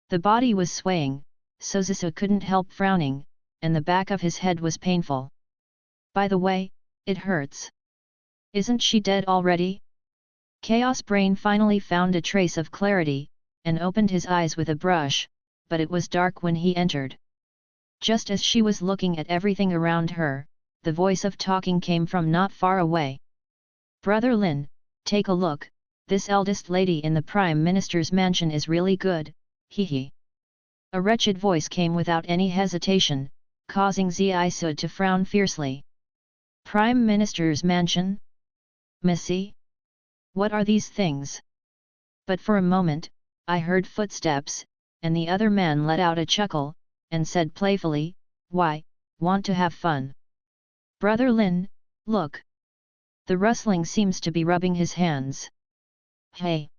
The body was swaying, so Zissou couldn't help frowning, and the back of his head was painful. By the way, it hurts. Isn't she dead already? Chaos Brain finally found a trace of clarity, and opened his eyes with a brush, but it was dark when he entered. Just as she was looking at everything around her, the voice of talking came from not far away. Brother Lin, take a look, this eldest lady in the Prime Minister's mansion is really good, hee. A wretched voice came without any hesitation, causing Zisou to frown fiercely. Prime Minister's mansion? Missy? What are these things? But for a moment, I heard footsteps, and the other man let out a chuckle, and said playfully, why, want to have fun? Brother Lin, look. The rustling seems to be rubbing his hands. Hey!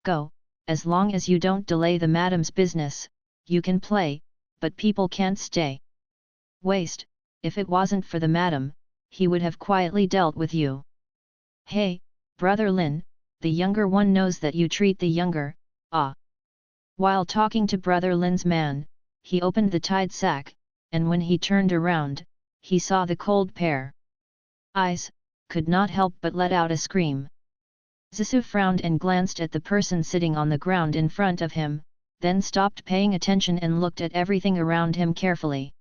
Go, as long as you don't delay the madam's business, you can play, but people can't stay. Waste, if it wasn't for the madam, he would have quietly dealt with you. Hey, Brother Lin, the younger one knows that you treat the younger, ah. While talking to Brother Lin's man, he opened the tied sack, and when he turned around, he saw the cold pair. Eyes, could not help but let out a scream. Zissou frowned and glanced at the person sitting on the ground in front of him, then stopped paying attention and looked at everything around him carefully.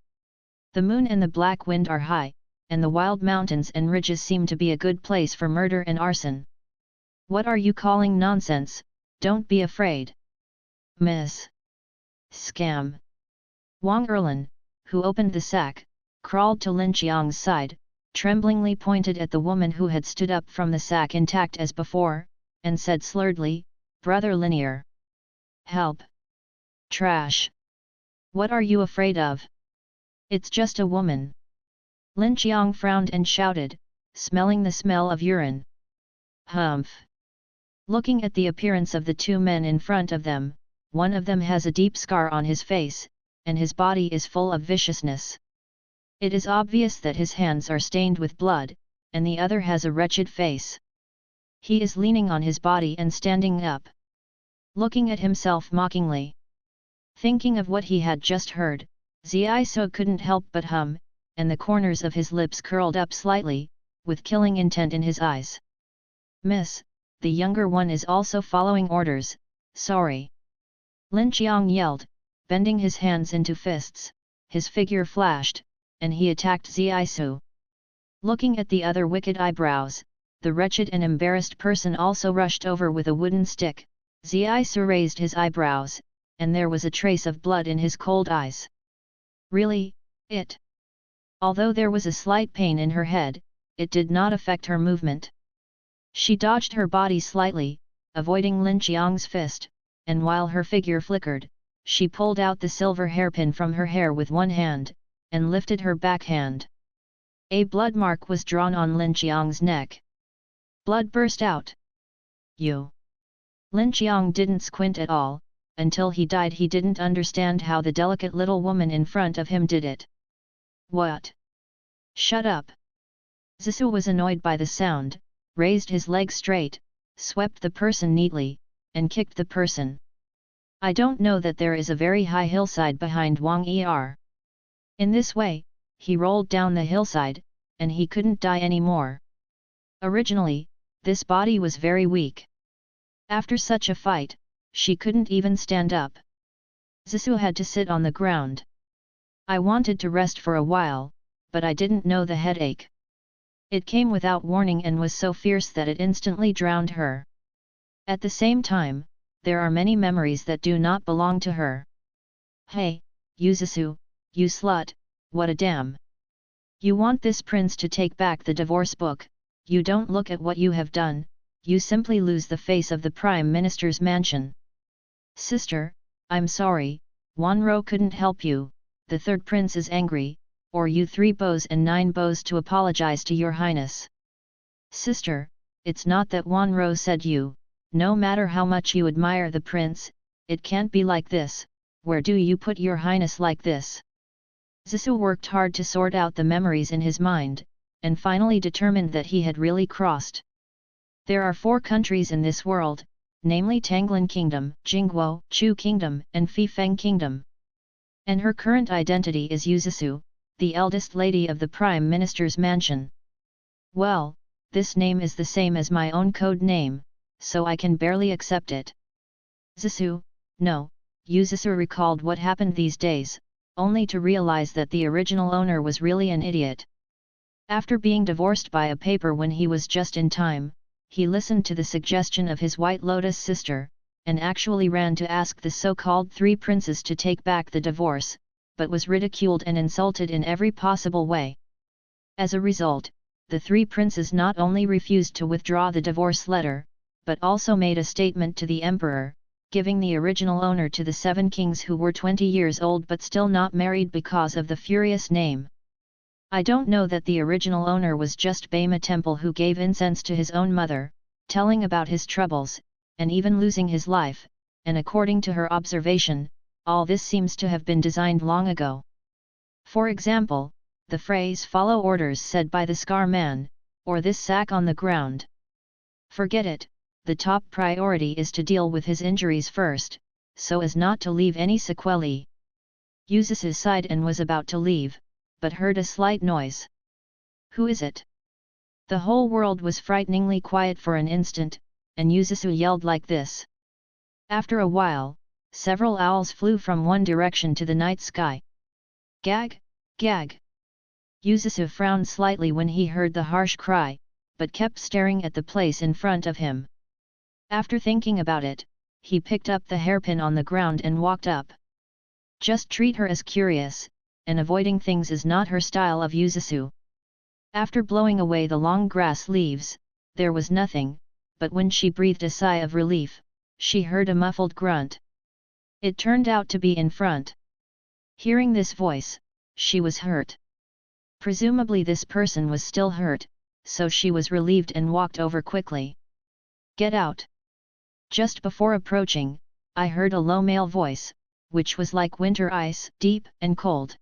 The moon and the black wind are high, and the wild mountains and ridges seem to be a good place for murder and arson. What are you calling nonsense? Don't be afraid. Miss. Scam. Wang Erlin, who opened the sack, crawled to Lin Qiang's side, tremblingly pointed at the woman who had stood up from the sack intact as before, and said slurredly, Brother Linear. Help! Trash! What are you afraid of? It's just a woman. Lin Qiang frowned and shouted, smelling the smell of urine. Humph! Looking at the appearance of the two men in front of them, one of them has a deep scar on his face, and his body is full of viciousness. It is obvious that his hands are stained with blood, and the other has a wretched face. He is leaning on his body and standing up, looking at himself mockingly. Thinking of what he had just heard, Zisou couldn't help but hum, and the corners of his lips curled up slightly, with killing intent in his eyes. Miss, the younger one is also following orders, sorry. Lin Qiang yelled, bending his hands into fists, his figure flashed, and he attacked Zisou. Looking at the other wicked eyebrows, the wretched and embarrassed person also rushed over with a wooden stick. Zisou raised his eyebrows, and there was a trace of blood in his cold eyes. Really, it? Although there was a slight pain in her head, it did not affect her movement. She dodged her body slightly, avoiding Lin Qiang's fist, and while her figure flickered, she pulled out the silver hairpin from her hair with one hand, and lifted her backhand. A blood mark was drawn on Lin Qiang's neck. Blood burst out. You! Lin Qiang didn't squint at all. Until he died he didn't understand how the delicate little woman in front of him did it. What? Shut up! Zissou was annoyed by the sound, raised his leg straight, swept the person neatly, and kicked the person. I don't know that there is a very high hillside behind Wang Er. In this way, he rolled down the hillside, and he couldn't die anymore. Originally, this body was very weak. After such a fight, she couldn't even stand up. Zissou had to sit on the ground. I wanted to rest for a while, but I didn't know the headache. It came without warning and was so fierce that it instantly drowned her. At the same time, there are many memories that do not belong to her. Hey, you Zissou, you slut, what a damn! You want this prince to take back the divorce book, you don't look at what you have done, you simply lose the face of the Prime Minister's mansion. Sister, I'm sorry, Wanro couldn't help you, the third prince is angry, or you 3 bows and 9 bows to apologize to your highness. Sister, it's not that Wanro said you, no matter how much you admire the prince, it can't be like this, where do you put your highness like this? Zissou worked hard to sort out the memories in his mind, and finally determined that he had really crossed. There are 4 countries in this world, namely Tanglan Kingdom, Jingguo, Chu Kingdom, and Fifeng Kingdom. And her current identity is Yuzusu, the eldest lady of the Prime Minister's mansion. Well, this name is the same as my own code name, so I can barely accept it. Zusu, no, Yuzusu recalled what happened these days, only to realize that the original owner was really an idiot. After being divorced by a paper when he was just in time, he listened to the suggestion of his White Lotus sister, and actually ran to ask the so-called three princes to take back the divorce, but was ridiculed and insulted in every possible way. As a result, the three princes not only refused to withdraw the divorce letter, but also made a statement to the emperor, giving the original owner to the 7 kings who were 20 years old but still not married because of the furious name. I don't know that the original owner was just Bama Temple who gave incense to his own mother, telling about his troubles, and even losing his life, and according to her observation, all this seems to have been designed long ago. For example, the phrase "follow orders" said by the Scar Man, or "this sack on the ground." Forget it, the top priority is to deal with his injuries first, so as not to leave any sequelae. Yuzusu sighed and was about to leave, but heard a slight noise. Who is it? The whole world was frighteningly quiet for an instant, and Yuzusu yelled like this. After a while, several owls flew from one direction to the night sky. Gag, gag. Yuzusu frowned slightly when he heard the harsh cry, but kept staring at the place in front of him. After thinking about it, he picked up the hairpin on the ground and walked up. Just treat her as curious, and avoiding things is not her style of Yuzusu. After blowing away the long grass leaves, there was nothing, but when she breathed a sigh of relief, she heard a muffled grunt. It turned out to be in front. Hearing this voice, she was hurt. Presumably this person was still hurt, so she was relieved and walked over quickly. Get out! Just before approaching, I heard a low male voice, which was like winter ice, deep and cold.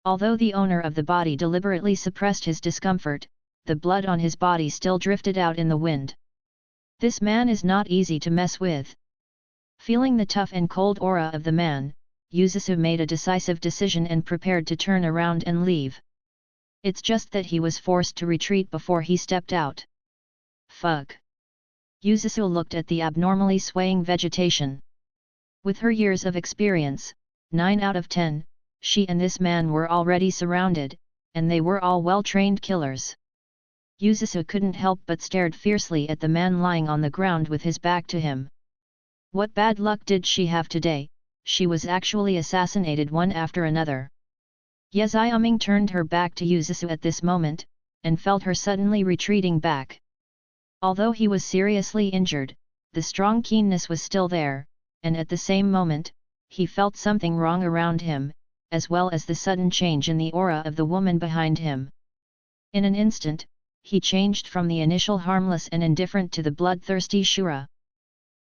Although the owner of the body deliberately suppressed his discomfort, the blood on his body still drifted out in the wind. This man is not easy to mess with. Feeling the tough and cold aura of the man, Yuzusu made a decisive decision and prepared to turn around and leave. It's just that he was forced to retreat before he stepped out. Fug! Yuzusu looked at the abnormally swaying vegetation. With her years of experience, 9 out of 10, she and this man were already surrounded, and they were all well-trained killers. Yuzusu couldn't help but stared fiercely at the man lying on the ground with his back to him. What bad luck did she have today? She was actually assassinated one after another. Yeziaming turned her back to Yuzusu at this moment, and felt her suddenly retreating back. Although he was seriously injured, the strong keenness was still there, and at the same moment, he felt something wrong around him, as well as the sudden change in the aura of the woman behind him. In an instant, he changed from the initial harmless and indifferent to the bloodthirsty Shura.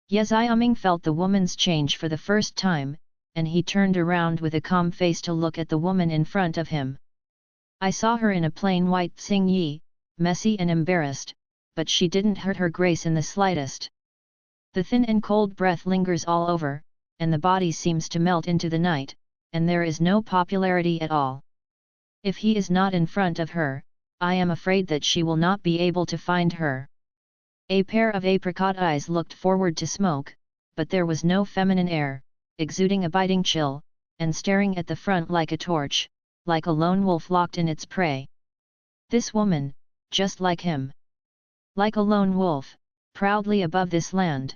Yeziaming felt the woman's change for the first time, and he turned around with a calm face to look at the woman in front of him. I saw her in a plain white Xingyi, messy and embarrassed, but she didn't hurt her grace in the slightest. The thin and cold breath lingers all over, and the body seems to melt into the night, and there is no popularity at all. If he is not in front of her, I am afraid that she will not be able to find her. A pair of apricot eyes looked forward to smoke, but there was no feminine air, exuding a biting chill, and staring at the front like a torch, like a lone wolf locked in its prey. This woman, just like him. Like a lone wolf, proudly above this land.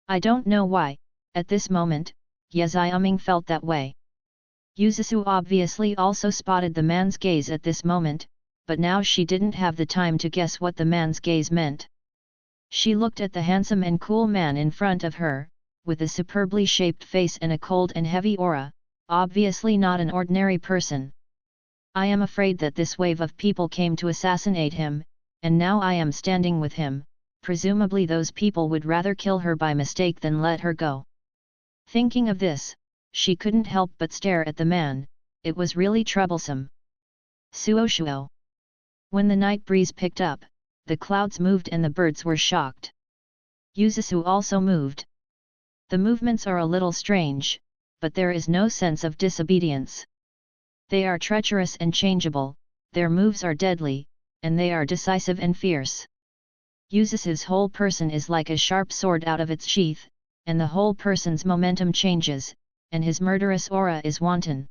I don't know why, at this moment, Yeziaming felt that way. Yuzusu obviously also spotted the man's gaze at this moment, but now she didn't have the time to guess what the man's gaze meant. She looked at the handsome and cool man in front of her, with a superbly shaped face and a cold and heavy aura, obviously not an ordinary person. I am afraid that this wave of people came to assassinate him, and now I am standing with him. Presumably those people would rather kill her by mistake than let her go. Thinking of this, she couldn't help but stare at the man. It was really troublesome. Suoshuo. When the night breeze picked up, the clouds moved and the birds were shocked. Yuzusu also moved. The movements are a little strange, but there is no sense of disobedience. They are treacherous and changeable, their moves are deadly, and they are decisive and fierce. Yuzusu's whole person is like a sharp sword out of its sheath, and the whole person's momentum changes, and his murderous aura is wanton.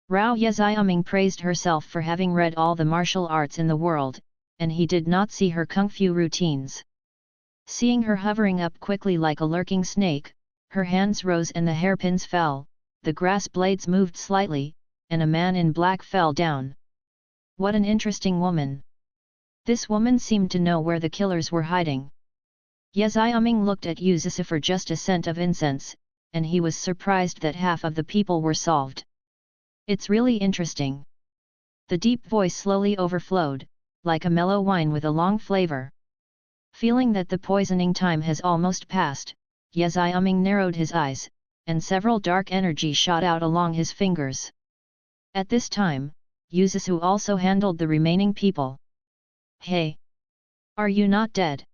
Rao Yeziaming praised herself for having read all the martial arts in the world, and he did not see her kung fu routines. Seeing her hovering up quickly like a lurking snake, her hands rose and the hairpins fell, the grass blades moved slightly, and a man in black fell down. What an interesting woman! This woman seemed to know where the killers were hiding. Yeziaming looked at Yuzusu for just a scent of incense, and he was surprised that half of the people were solved. It's really interesting. The deep voice slowly overflowed, like a mellow wine with a long flavor. Feeling that the poisoning time has almost passed, Yeziaming narrowed his eyes, and several dark energies shot out along his fingers. At this time, Yuzusu also handled the remaining people. Hey! Are you not dead?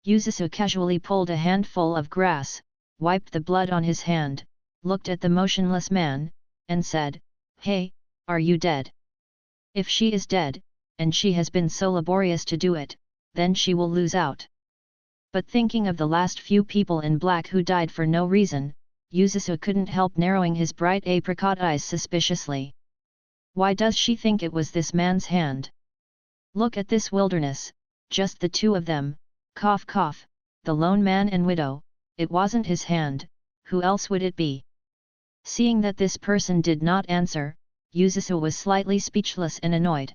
Yuzusu casually pulled a handful of grass, wiped the blood on his hand, looked at the motionless man, and said, Hey, are you dead? If she is dead, and she has been so laborious to do it, then she will lose out. But thinking of the last few people in black who died for no reason, Yuzusu couldn't help narrowing his bright apricot eyes suspiciously. Why does she think it was this man's hand? Look at this wilderness, just the two of them, cough cough, the lone man and widow, it wasn't his hand, who else would it be? Seeing that this person did not answer, Yuzusu was slightly speechless and annoyed.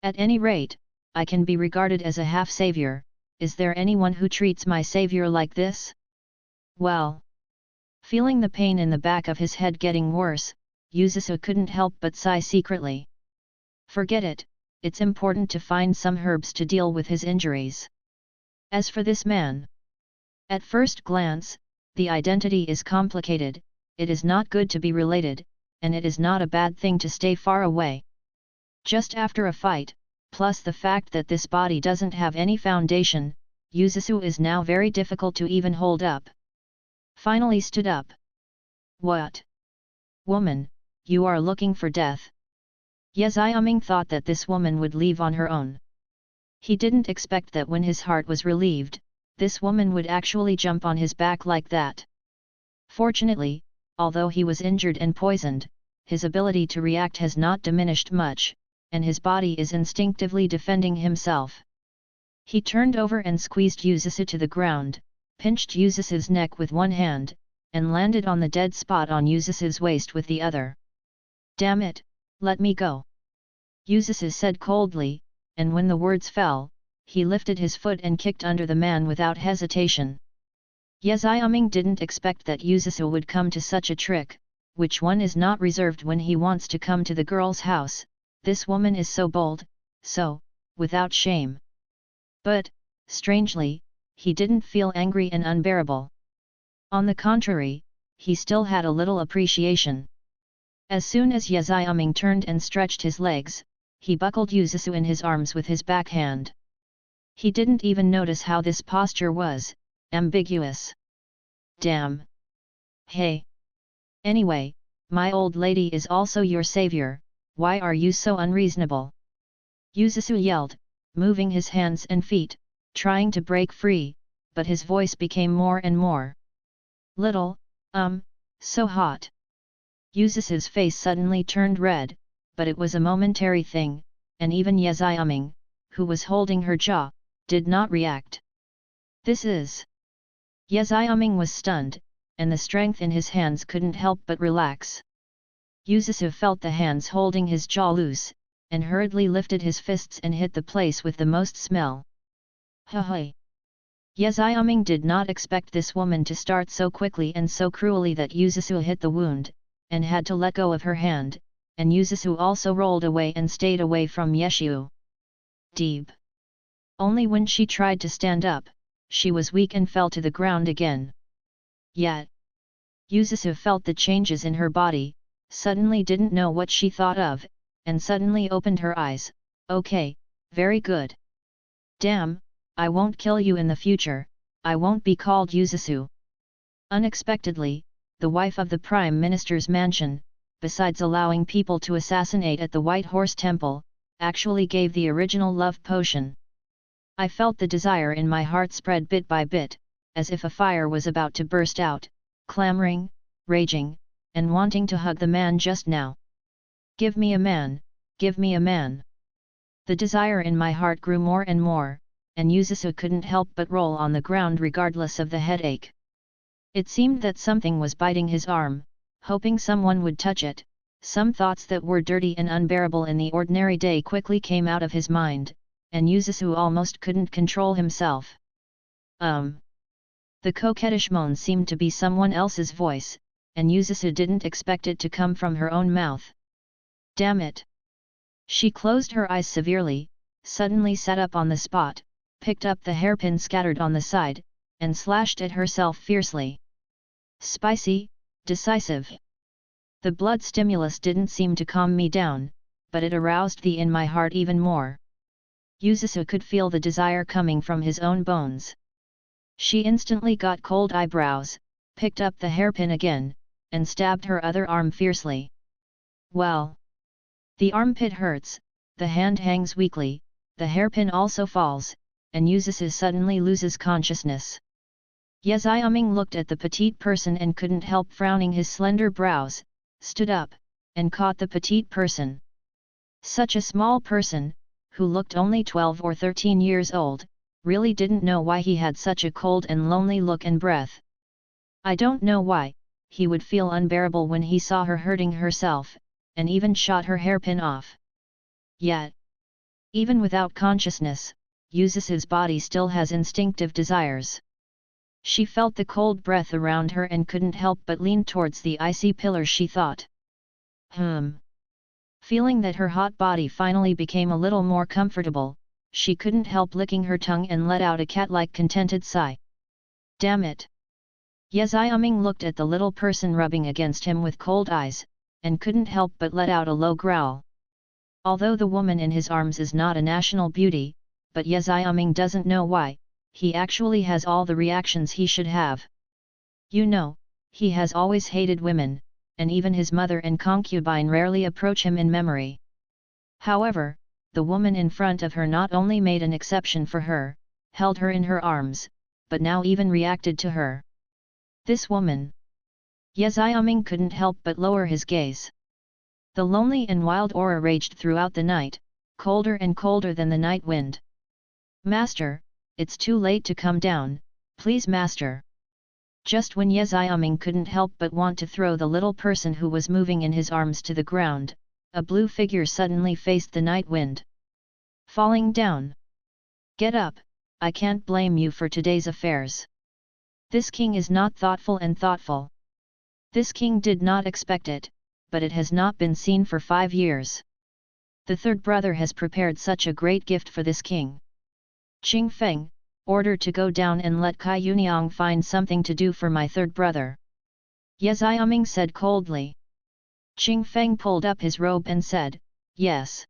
At any rate, I can be regarded as a half-savior, is there anyone who treats my savior like this? Well. Feeling the pain in the back of his head getting worse, Yuzusu couldn't help but sigh secretly. Forget it, it's important to find some herbs to deal with his injuries. As for this man, at first glance, the identity is complicated, it is not good to be related, and it is not a bad thing to stay far away. Just after a fight, plus the fact that this body doesn't have any foundation, Yuzusu is now very difficult to even hold up. Finally stood up. What? Woman, you are looking for death. Yeziaming thought that this woman would leave on her own. He didn't expect that when his heart was relieved, this woman would actually jump on his back like that. Fortunately, although he was injured and poisoned, his ability to react has not diminished much, and his body is instinctively defending himself. He turned over and squeezed Yuzusu to the ground, pinched Yuzusu's neck with one hand, and landed on the dead spot on Yuzusu's waist with the other. Damn it, let me go. Yuzusu said coldly, and when the words fell, he lifted his foot and kicked under the man without hesitation. Yeziaming didn't expect that Yuzusu would come to such a trick, which one is not reserved when he wants to come to the girl's house. This woman is so bold, so, without shame. But, strangely, he didn't feel angry and unbearable. On the contrary, he still had a little appreciation. As soon as Yeziaming turned and stretched his legs, he buckled Yuzusu in his arms with his backhand. He didn't even notice how this posture was ambiguous. Damn! Hey! Anyway, my old lady is also your savior, why are you so unreasonable? Yuzusu yelled, moving his hands and feet, trying to break free, but his voice became more and more. So hot. Yuzusu's face suddenly turned red, but it was a momentary thing, and even Yeziaming, who was holding her jaw, did not react. This is... Yeziaming was stunned, and the strength in his hands couldn't help but relax. Yuzusu felt the hands holding his jaw loose, and hurriedly lifted his fists and hit the place with the most smell. Hey! Yeziaming did not expect this woman to start so quickly and so cruelly that Yuzusu hit the wound, and had to let go of her hand, and Yuzusu also rolled away and stayed away from Yeshu. Deep. Only when she tried to stand up, she was weak and fell to the ground again. Yet, Yuzusu felt the changes in her body, suddenly didn't know what she thought of, and suddenly opened her eyes. Okay, very good. Damn, I won't kill you in the future, I won't be called Yuzusu. Unexpectedly, the wife of the Prime Minister's mansion, besides allowing people to assassinate at the White Horse Temple, actually gave the original love potion. I felt the desire in my heart spread bit by bit, as if a fire was about to burst out, clamoring, raging, and wanting to hug the man just now. Give me a man, give me a man. The desire in my heart grew more and more, and Yuzusu couldn't help but roll on the ground regardless of the headache. It seemed that something was biting his arm, hoping someone would touch it. Some thoughts that were dirty and unbearable in the ordinary day quickly came out of his mind, and Yuzusu almost couldn't control himself. The coquettish moan seemed to be someone else's voice, and Yuzusu didn't expect it to come from her own mouth. Damn it! She closed her eyes severely, suddenly sat up on the spot, picked up the hairpin scattered on the side, and slashed at herself fiercely. Spicy, decisive. The blood stimulus didn't seem to calm me down, but it aroused the in my heart even more. Yuzusu could feel the desire coming from his own bones. She instantly got cold eyebrows, picked up the hairpin again, and stabbed her other arm fiercely. Well. The armpit hurts, the hand hangs weakly, the hairpin also falls, and Yuzusu suddenly loses consciousness. Yeziaming looked at the petite person and couldn't help frowning his slender brows, stood up, and caught the petite person. Such a small person, who looked only 12 or 13 years old, really didn't know why he had such a cold and lonely look and breath. I don't know why, he would feel unbearable when he saw her hurting herself, and even shot her hairpin off. Yet, even without consciousness, Yuzusu's body still has instinctive desires. She felt the cold breath around her and couldn't help but lean towards the icy pillar. She thought. Feeling that her hot body finally became a little more comfortable, she couldn't help licking her tongue and let out a cat-like contented sigh. Damn it! Yeziaming looked at the little person rubbing against him with cold eyes, and couldn't help but let out a low growl. Although the woman in his arms is not a national beauty, but Yeziaming doesn't know why, he actually has all the reactions he should have. You know, he has always hated women, and even his mother and concubine rarely approach him in memory. However, the woman in front of her not only made an exception for her, held her in her arms, but now even reacted to her. This woman. Yeziaming couldn't help but lower his gaze. The lonely and wild aura raged throughout the night, colder and colder than the night wind. Master, it's too late to come down, please master. Just when Yeziaming couldn't help but want to throw the little person who was moving in his arms to the ground, a blue figure suddenly faced the night wind. Falling down. Get up, I can't blame you for today's affairs. This king is not thoughtful and thoughtful. This king did not expect it, but it has not been seen for 5 years. The third brother has prepared such a great gift for this king. Qing Feng, order to go down and let Kai Yuniang find something to do for my third brother. Yeziaming said coldly. Qing Feng pulled up his robe and said, yes.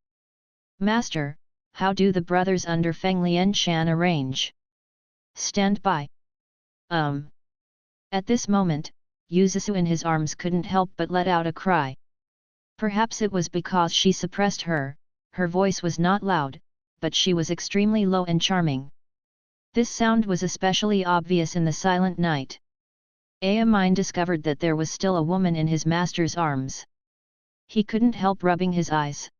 Master, how do the brothers under Feng Lianshan arrange? Stand by. At this moment, Yuzusu in his arms couldn't help but let out a cry. Perhaps it was because she suppressed her voice was not loud, but she was extremely low and charming. This sound was especially obvious in the silent night. Aamine discovered that there was still a woman in his master's arms. He couldn't help rubbing his eyes.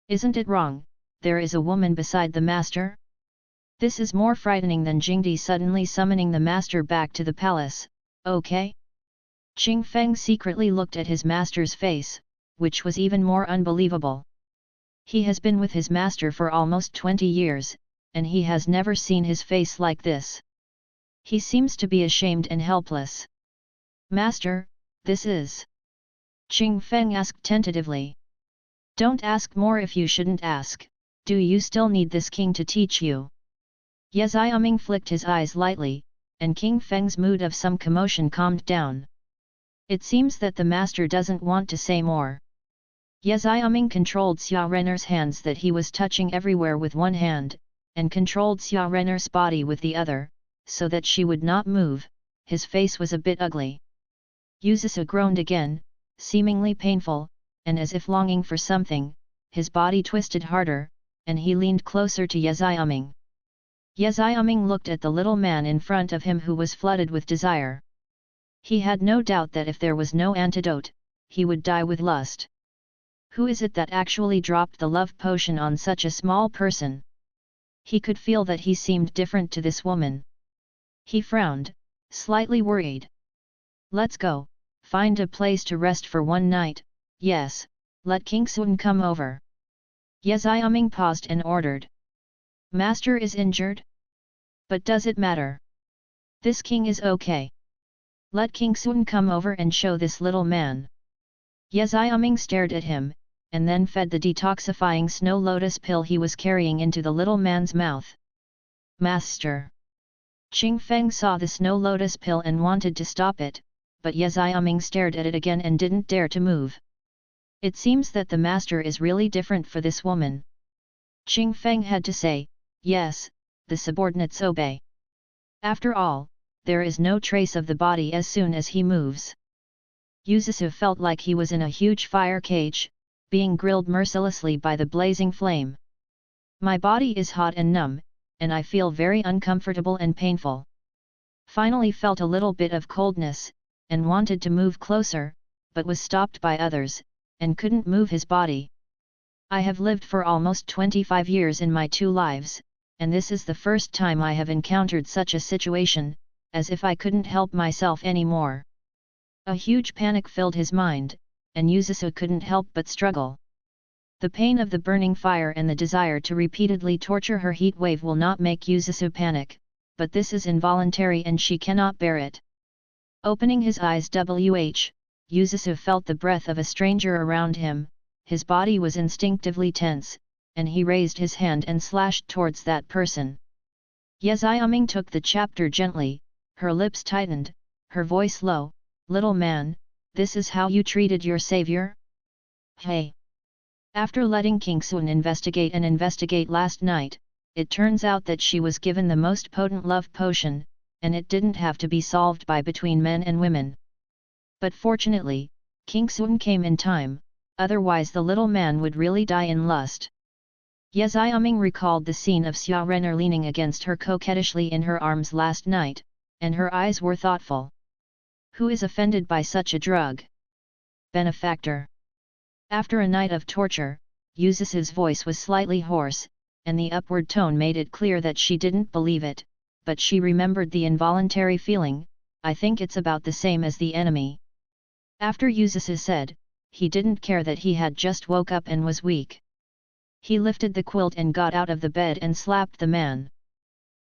Isn't it wrong, there is a woman beside the master? This is more frightening than Jingdi suddenly summoning the master back to the palace, okay? Qing Feng secretly looked at his master's face, which was even more unbelievable. He has been with his master for almost 20 years, and he has never seen his face like this. He seems to be ashamed and helpless. Master, this is... Qing Feng asked tentatively. Don't ask more if you shouldn't ask. Do you still need this king to teach you? Yeziaming flicked his eyes lightly, and King Feng's mood of some commotion calmed down. It seems that the master doesn't want to say more. Yeziaming controlled Xia Renner's hands that he was touching everywhere with one hand, and controlled Xia Renner's body with the other, so that she would not move. His face was a bit ugly. Yuzusu groaned again, seemingly painful, and as if longing for something. His body twisted harder, and he leaned closer to Yaziaming. Yaziaming looked at the little man in front of him who was flooded with desire. He had no doubt that if there was no antidote, he would die with lust. Who is it that actually dropped the love potion on such a small person? He could feel that he seemed different to this woman. He frowned, slightly worried. Let's go, find a place to rest for one night. Yes, let King Sun come over. Yaziaming paused and ordered. Master is injured? But does it matter? This king is okay. Let King Sun come over and show this little man. Yaziaming stared at him, and then fed the detoxifying snow lotus pill he was carrying into the little man's mouth. Master! Qing Feng saw the snow lotus pill and wanted to stop it, but Yaziaming stared at it again and didn't dare to move. It seems that the master is really different for this woman. Qing Feng had to say, yes, the subordinates obey. After all, there is no trace of the body as soon as he moves. Yuzusu felt like he was in a huge fire cage, being grilled mercilessly by the blazing flame. My body is hot and numb, and I feel very uncomfortable and painful. Finally felt a little bit of coldness, and wanted to move closer, but was stopped by others, and couldn't move his body. I have lived for almost 25 years in my 2 lives, and this is the first time I have encountered such a situation, as if I couldn't help myself anymore. A huge panic filled his mind, and Yuzusu couldn't help but struggle. The pain of the burning fire and the desire to repeatedly torture her heat wave will not make Yuzusu panic, but this is involuntary and she cannot bear it. Opening his eyes, Yuzusu felt the breath of a stranger around him. His body was instinctively tense, and he raised his hand and slashed towards that person. Yaziaming took the chapter gently, her lips tightened, her voice low, "Little man, this is how you treated your savior? Hey!" After letting King Sun investigate last night, it turns out that she was given the most potent love potion, and it didn't have to be solved by between men and women. But fortunately, King Sun came in time, otherwise the little man would really die in lust. Yaziaming recalled the scene of Xia Renner leaning against her coquettishly in her arms last night, and her eyes were thoughtful. Who is offended by such a drug? Benefactor. After a night of torture, Yuzusu's voice was slightly hoarse, and the upward tone made it clear that she didn't believe it, but she remembered the involuntary feeling, "I think it's about the same as the enemy." After Yuzusu said, he didn't care that he had just woke up and was weak. He lifted the quilt and got out of the bed and slapped the man.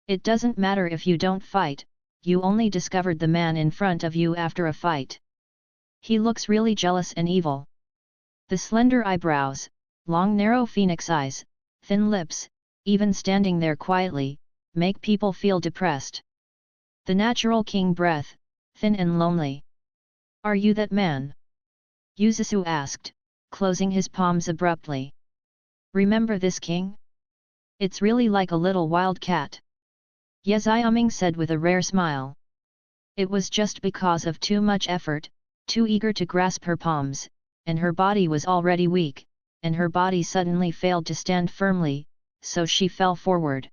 "It doesn't matter if you don't fight, you only discovered the man in front of you after a fight. He looks really jealous and evil. The slender eyebrows, long narrow phoenix eyes, thin lips, even standing there quietly, make people feel depressed. The natural king breath, thin and lonely. Are you that man?" Yuzusu asked, closing his palms abruptly. "Remember this king? It's really like a little wild cat." Yaziaming said with a rare smile. It was just because of too much effort, too eager to grasp her palms, and her body was already weak, and her body suddenly failed to stand firmly, so she fell forward.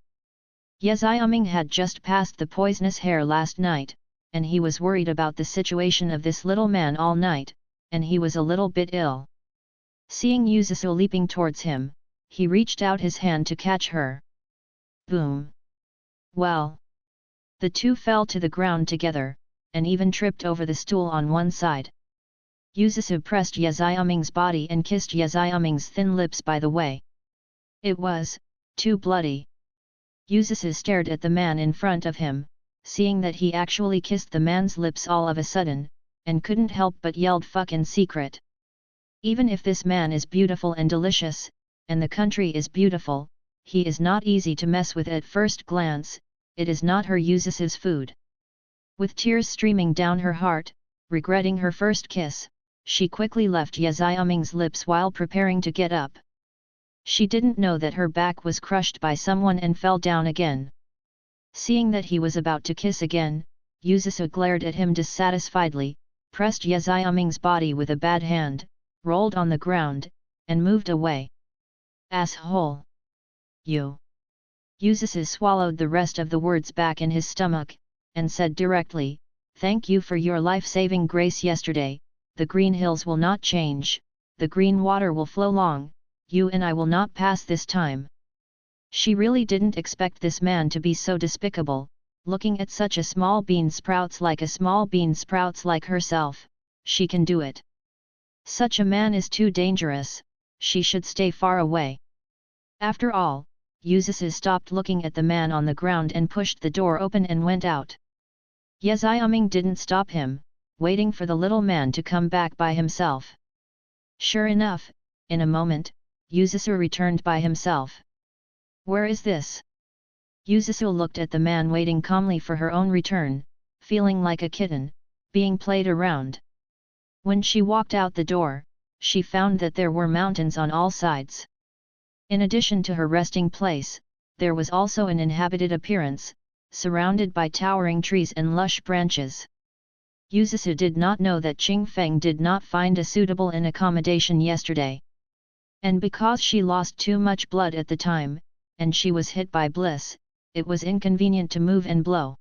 Yaziaming had just passed the poisonous hair last night, and he was worried about the situation of this little man all night, and he was a little bit ill. Seeing Yuzusu leaping towards him, he reached out his hand to catch her. Boom! Well! The two fell to the ground together, and even tripped over the stool on one side. Yuzusu pressed Yaziaming's body and kissed Yaziaming's thin lips by the way. It was too bloody. Yuzusu stared at the man in front of him, seeing that he actually kissed the man's lips all of a sudden, and couldn't help but yelled fuck in secret. Even if this man is beautiful and delicious, and the country is beautiful, he is not easy to mess with at first glance. It is not her Yuzusu's food. With tears streaming down her heart, regretting her first kiss, she quickly left Yaziaming's lips while preparing to get up. She didn't know that her back was crushed by someone and fell down again. Seeing that he was about to kiss again, Yuzusu glared at him dissatisfiedly, pressed Yaziaming's body with a bad hand, rolled on the ground, and moved away. Asshole! You! Yuzusu swallowed the rest of the words back in his stomach, and said directly, "Thank you for your life-saving grace yesterday. The green hills will not change, the green water will flow long, you and I will not pass this time." She really didn't expect this man to be so despicable, looking at such a small bean sprouts like herself. She can do it. Such a man is too dangerous, she should stay far away. After all, Yuzusu stopped looking at the man on the ground and pushed the door open and went out. Yaziaming didn't stop him, waiting for the little man to come back by himself. Sure enough, in a moment, Yuzusu returned by himself. "Where is this?" Yuzusu looked at the man waiting calmly for her own return, feeling like a kitten, being played around. When she walked out the door, she found that there were mountains on all sides. In addition to her resting place, there was also an inhabited appearance, surrounded by towering trees and lush branches. Yuzusu did not know that Qing Feng did not find a suitable accommodation yesterday. And because she lost too much blood at the time, and she was hit by bliss, it was inconvenient to move and blow.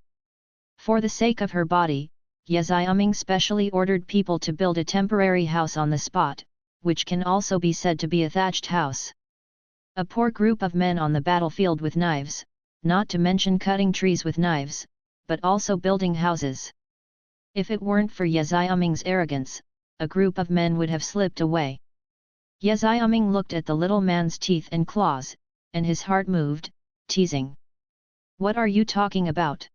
For the sake of her body, Yaziaming specially ordered people to build a temporary house on the spot, which can also be said to be a thatched house. A poor group of men on the battlefield with knives, not to mention cutting trees with knives, but also building houses. If it weren't for Yaziaming's arrogance, a group of men would have slipped away. Yaziaming looked at the little man's teeth and claws, and his heart moved, teasing. "What are you talking about?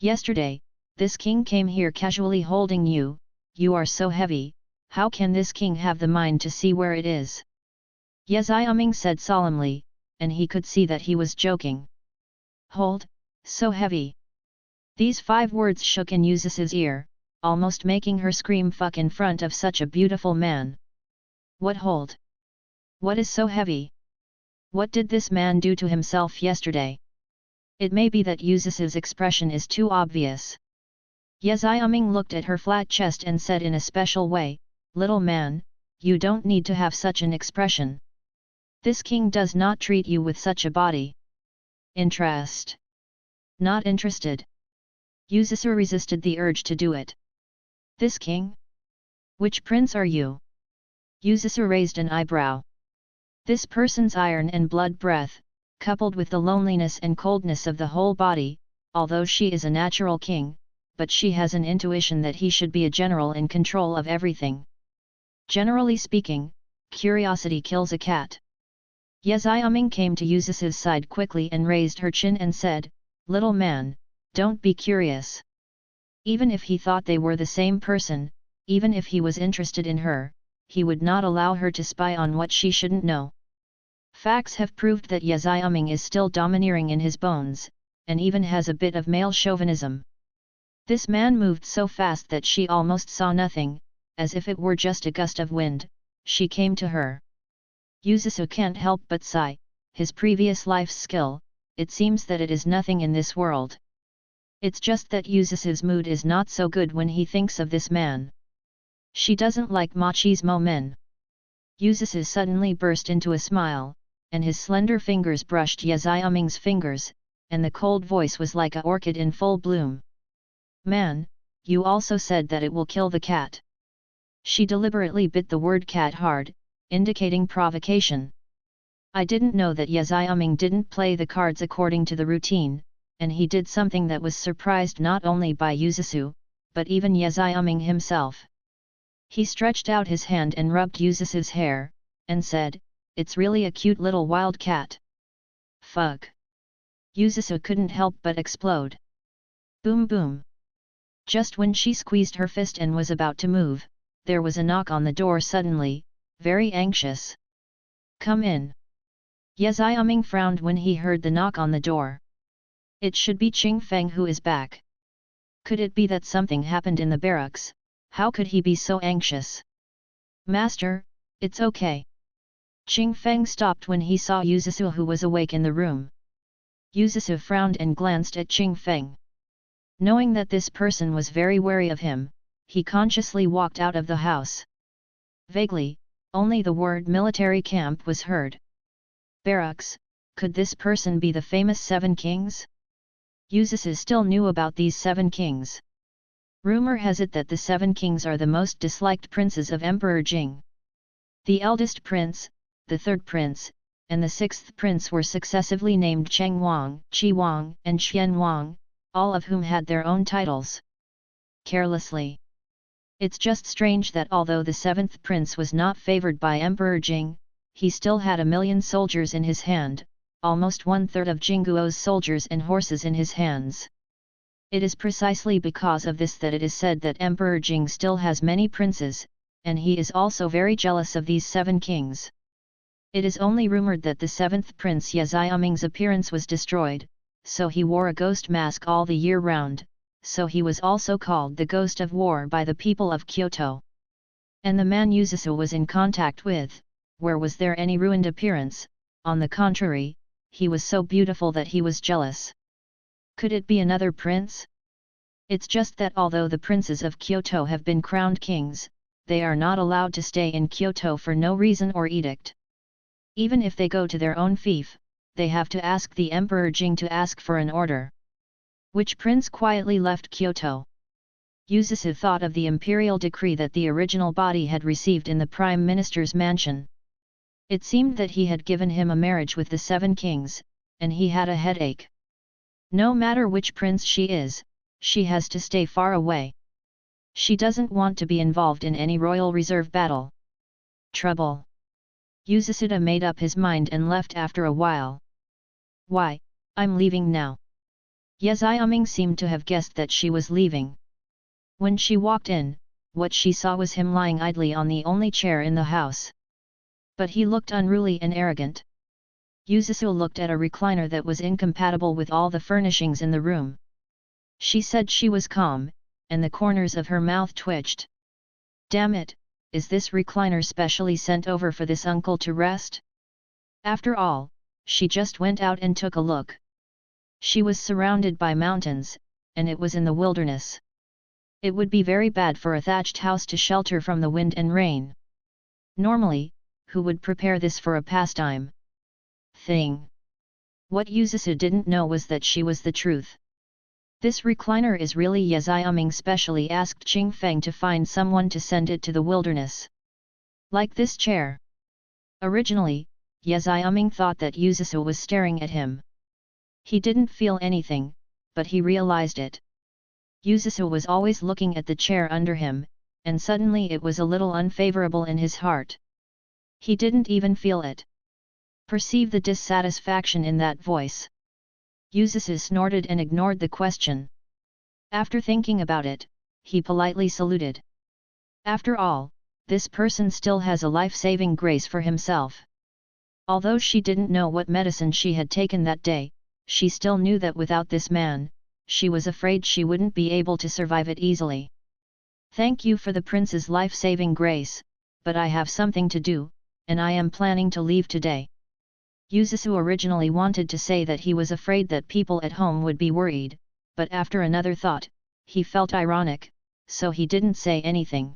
Yesterday, this king came here casually holding you, you are so heavy, how can this king have the mind to see where it is?" Yaziaming said solemnly, and he could see that he was joking. "Hold, so heavy." These 5 words shook in Yuzusu's ear, almost making her scream fuck in front of such a beautiful man. What hold? What is so heavy? What did this man do to himself yesterday? It may be that Yuzusu's expression is too obvious. Yaziaming looked at her flat chest and said in a special way, "Little man, you don't need to have such an expression. This king does not treat you with such a body. Interest? Not interested." Yuzusu resisted the urge to do it. "This king? Which prince are you?" Yuzusu raised an eyebrow. This person's iron and blood breath, coupled with the loneliness and coldness of the whole body, although she is a natural king, but she has an intuition that he should be a general in control of everything. Generally speaking, curiosity kills a cat. Yaziaming came to Yuzusu's side quickly and raised her chin and said, "Little man, don't be curious." Even if he thought they were the same person, even if he was interested in her, he would not allow her to spy on what she shouldn't know. Facts have proved that Yaziaming is still domineering in his bones, and even has a bit of male chauvinism. This man moved so fast that she almost saw nothing, as if it were just a gust of wind. She came to her. Yuzusu can't help but sigh, his previous life's skill, it seems that it is nothing in this world. It's just that Yuzusu's mood is not so good when he thinks of this man. She doesn't like machismo men. Yuzusu suddenly burst into a smile, and his slender fingers brushed Yaziaming's fingers, and the cold voice was like a orchid in full bloom. "Man, you also said that it will kill the cat." She deliberately bit the word cat hard, indicating provocation. "I didn't know that Yaziaming didn't play the cards according to the routine, and he did something that was surprised not only by Yuzusu, but even Yaziaming himself. He stretched out his hand and rubbed Yuzusu's hair, and said, "It's really a cute little wild cat." Fuck! Yuzusu couldn't help but explode. Boom boom! Just when she squeezed her fist and was about to move, there was a knock on the door suddenly, very anxious. "Come in." Yaziaming frowned when he heard the knock on the door. It should be Qing Feng who is back. Could it be that something happened in the barracks? How could he be so anxious? "Master, it's okay." Qing Feng stopped when he saw Yuzusu who was awake in the room. Yuzusu frowned and glanced at Qing Feng. Knowing that this person was very wary of him, he consciously walked out of the house. Vaguely, only the word military camp was heard. Barracks, could this person be the famous Seven Kings? Yuzusu still knew about these Seven Kings. Rumor has it that the Seven Kings are the most disliked princes of Emperor Jing. The eldest prince, the third prince, and the sixth prince were successively named Cheng Wang, Qi Wang, and Xian Wang, all of whom had their own titles. Carelessly. It's just strange that although the seventh prince was not favored by Emperor Jing, he still had 1,000,000 soldiers in his hand, almost 1/3 of Jingguo's soldiers and horses in his hands. It is precisely because of this that it is said that Emperor Jing still has many princes, and he is also very jealous of these seven kings. It is only rumored that the seventh prince Yeziaming's appearance was destroyed, so he wore a ghost mask all the year round, so he was also called the Ghost of War by the people of Kyoto. And the man Yuzusu was in contact with, where was there any ruined appearance? On the contrary, he was so beautiful that he was jealous. Could it be another prince? It's just that although the princes of Kyoto have been crowned kings, they are not allowed to stay in Kyoto for no reason or edict. Even if they go to their own fief, they have to ask the Emperor Jing to ask for an order. Which prince quietly left Kyoto? Yuzusu thought of the imperial decree that the original body had received in the Prime Minister's mansion. It seemed that he had given him a marriage with the seven kings, and he had a headache. No matter which prince she is, she has to stay far away. She doesn't want to be involved in any royal reserve battle. Trouble. Yuzusuda made up his mind and left after a while. Why, I'm leaving now. Yeziaming seemed to have guessed that she was leaving. When she walked in, what she saw was him lying idly on the only chair in the house. But he looked unruly and arrogant. Yuzusu looked at a recliner that was incompatible with all the furnishings in the room. She said she was calm, and the corners of her mouth twitched. Damn it, is this recliner specially sent over for this uncle to rest? After all, she just went out and took a look. She was surrounded by mountains, and it was in the wilderness. It would be very bad for a thatched house to shelter from the wind and rain. Normally, who would prepare this for a pastime thing? What Yuzusu didn't know was that she was the truth. This recliner is really Yeziaming specially asked Qing Feng to find someone to send it to the wilderness. Like this chair. Originally, Yeziaming thought that Yuzusu was staring at him. He didn't feel anything, but he realized it. Yuzusu was always looking at the chair under him, and suddenly it was a little unfavorable in his heart. He didn't even feel it. Perceive the dissatisfaction in that voice. Yuzusu snorted and ignored the question. After thinking about it, he politely saluted. After all, this person still has a life-saving grace for himself. Although she didn't know what medicine she had taken that day, she still knew that without this man, she was afraid she wouldn't be able to survive it easily. Thank you for the prince's life-saving grace, but I have something to do, and I am planning to leave today. Yuzusu originally wanted to say that he was afraid that people at home would be worried, but after another thought, he felt ironic, so he didn't say anything.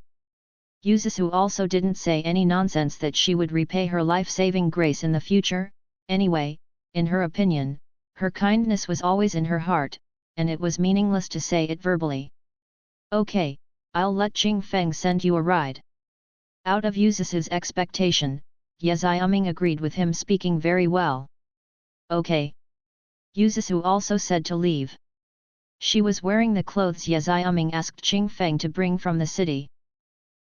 Yuzusu also didn't say any nonsense that she would repay her life-saving grace in the future. Anyway, in her opinion, her kindness was always in her heart, and it was meaningless to say it verbally. Okay, I'll let Qing Feng send you a ride. Out of Yuzusu's expectation, Yeziaming agreed with him, speaking very well. Okay. Yuzusu also said to leave. She was wearing the clothes Yeziaming asked Qing Feng to bring from the city.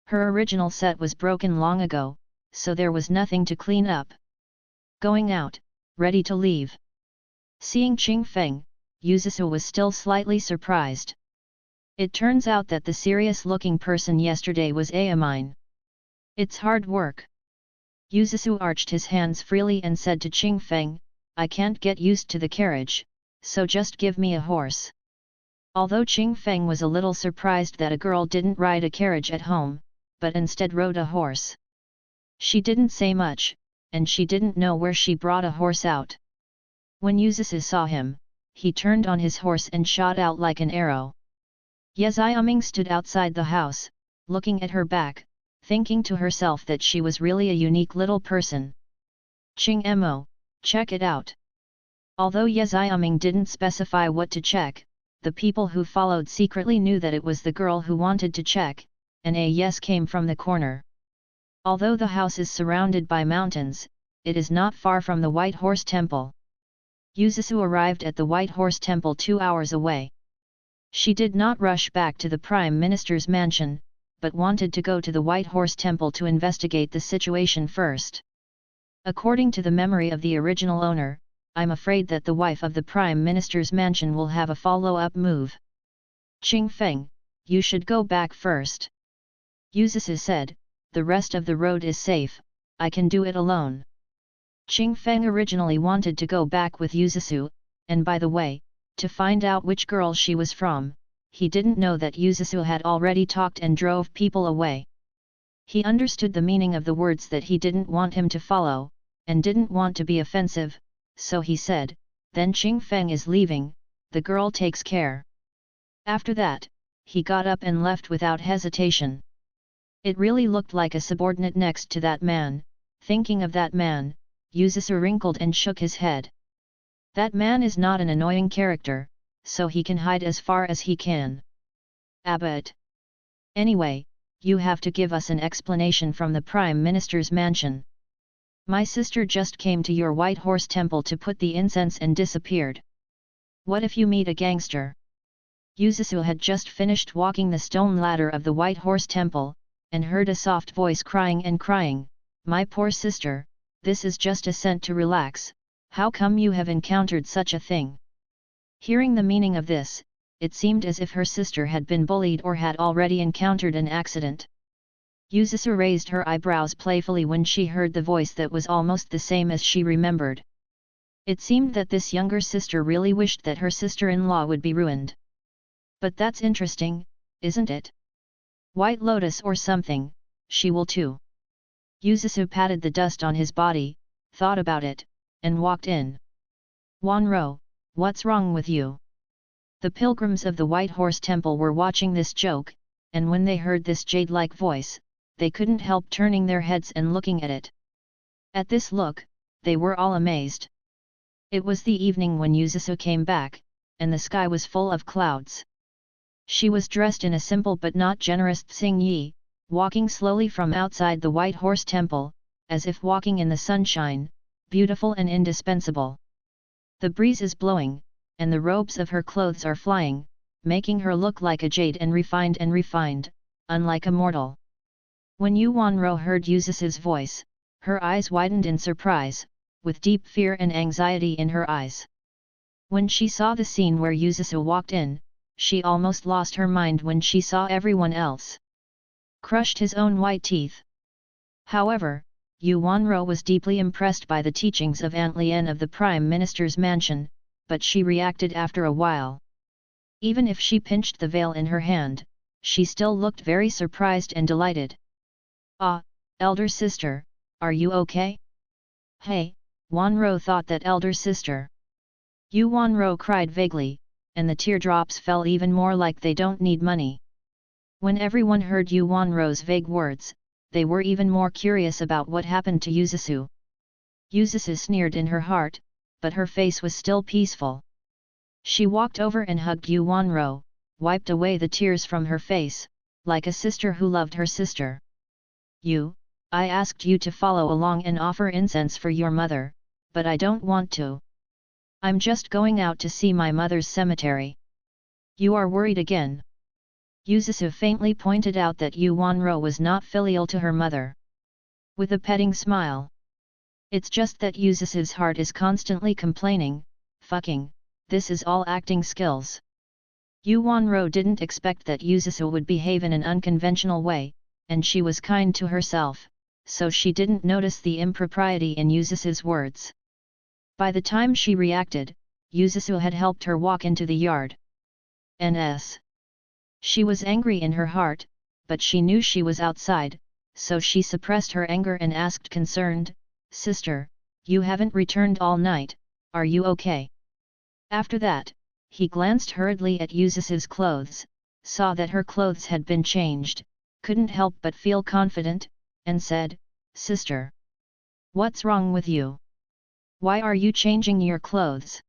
Her original set was broken long ago, so there was nothing to clean up. Going out, ready to leave. Seeing Qing Feng, Yuzusu was still slightly surprised. It turns out that the serious-looking person yesterday was Aamine. It's hard work. Yuzusu arched his hands freely and said to Qing Feng, I can't get used to the carriage, so just give me a horse. Although Qing Feng was a little surprised that a girl didn't ride a carriage at home, but instead rode a horse. She didn't say much, and she didn't know where she brought a horse out. When Yuzusu saw him, he turned on his horse and shot out like an arrow. Yeziaming stood outside the house, looking at her back, thinking to herself that she was really a unique little person. Ching Mo, check it out. Although Yeziaming didn't specify what to check, the people who followed secretly knew that it was the girl who wanted to check, and a yes came from the corner. Although the house is surrounded by mountains, it is not far from the White Horse Temple. Yuzusu arrived at the White Horse Temple 2 hours away. She did not rush back to the Prime Minister's mansion, but wanted to go to the White Horse Temple to investigate the situation first. According to the memory of the original owner, I'm afraid that the wife of the Prime Minister's mansion will have a follow-up move. Qing Feng, you should go back first. Yuzusu said, the rest of the road is safe, I can do it alone. Qing Feng originally wanted to go back with Yuzusu, and by the way, to find out which girl she was from, he didn't know that Yuzusu had already talked and drove people away. He understood the meaning of the words that he didn't want him to follow, and didn't want to be offensive, so he said, then Qing Feng is leaving, the girl takes care. After that, he got up and left without hesitation. It really looked like a subordinate next to that man. Thinking of that man, Yuzusu wrinkled and shook his head. That man is not an annoying character, so he can hide as far as he can. Abbot. Anyway, you have to give us an explanation from the Prime Minister's mansion. My sister just came to your White Horse Temple to put the incense and disappeared. What if you meet a gangster? Yuzusu had just finished walking the stone ladder of the White Horse Temple, and heard a soft voice crying and crying, my poor sister, this is just a scent to relax, how come you have encountered such a thing? Hearing the meaning of this, it seemed as if her sister had been bullied or had already encountered an accident. Yuzusu raised her eyebrows playfully when she heard the voice that was almost the same as she remembered. It seemed that this younger sister really wished that her sister-in-law would be ruined. But that's interesting, isn't it? White Lotus or something, she will too. Yuzusu patted the dust on his body, thought about it, and walked in. Wanro, what's wrong with you? The pilgrims of the White Horse Temple were watching this joke, and when they heard this jade-like voice, they couldn't help turning their heads and looking at it. At this look, they were all amazed. It was the evening when Yuzusu came back, and the sky was full of clouds. She was dressed in a simple but not generous tsing-yi, walking slowly from outside the White Horse Temple, as if walking in the sunshine, beautiful and indispensable. The breeze is blowing, and the robes of her clothes are flying, making her look like a jade and refined, unlike a mortal. When Yuanro heard Yuzusu's voice, her eyes widened in surprise, with deep fear and anxiety in her eyes. When she saw the scene where Yuzusu walked in, she almost lost her mind when she saw everyone else. Crushed his own white teeth. However, Yuanro was deeply impressed by the teachings of Aunt Lien of the Prime Minister's mansion, but she reacted after a while. Even if she pinched the veil in her hand, she still looked very surprised and delighted. Ah, elder sister, are you okay? Hey, Wanro thought that elder sister. Wanro cried vaguely, and the teardrops fell even more like they don't need money. When everyone heard Wanro's vague words, they were even more curious about what happened to Yuzusu. Yuzusu sneered in her heart, but her face was still peaceful. She walked over and hugged Wanro, wiped away the tears from her face, like a sister who loved her sister. I asked you to follow along and offer incense for your mother, but I don't want to. I'm just going out to see my mother's cemetery. You are worried again. Yuzusu faintly pointed out that Wanro was not filial to her mother. With a petting smile. It's just that Yuzusu's heart is constantly complaining, fucking, this is all acting skills. Wanro didn't expect that Yuzusu would behave in an unconventional way, and she was kind to herself, so she didn't notice the impropriety in Yuzusu's words. By the time she reacted, Yuzusu had helped her walk into the yard. Ns. She was angry in her heart, but she knew she was outside, so she suppressed her anger and asked concerned, Sister, you haven't returned all night, are you okay? After that, he glanced hurriedly at Yuzisu's clothes, saw that her clothes had been changed, couldn't help but feel confident, and said, Sister. What's wrong with you? Why are you changing your clothes?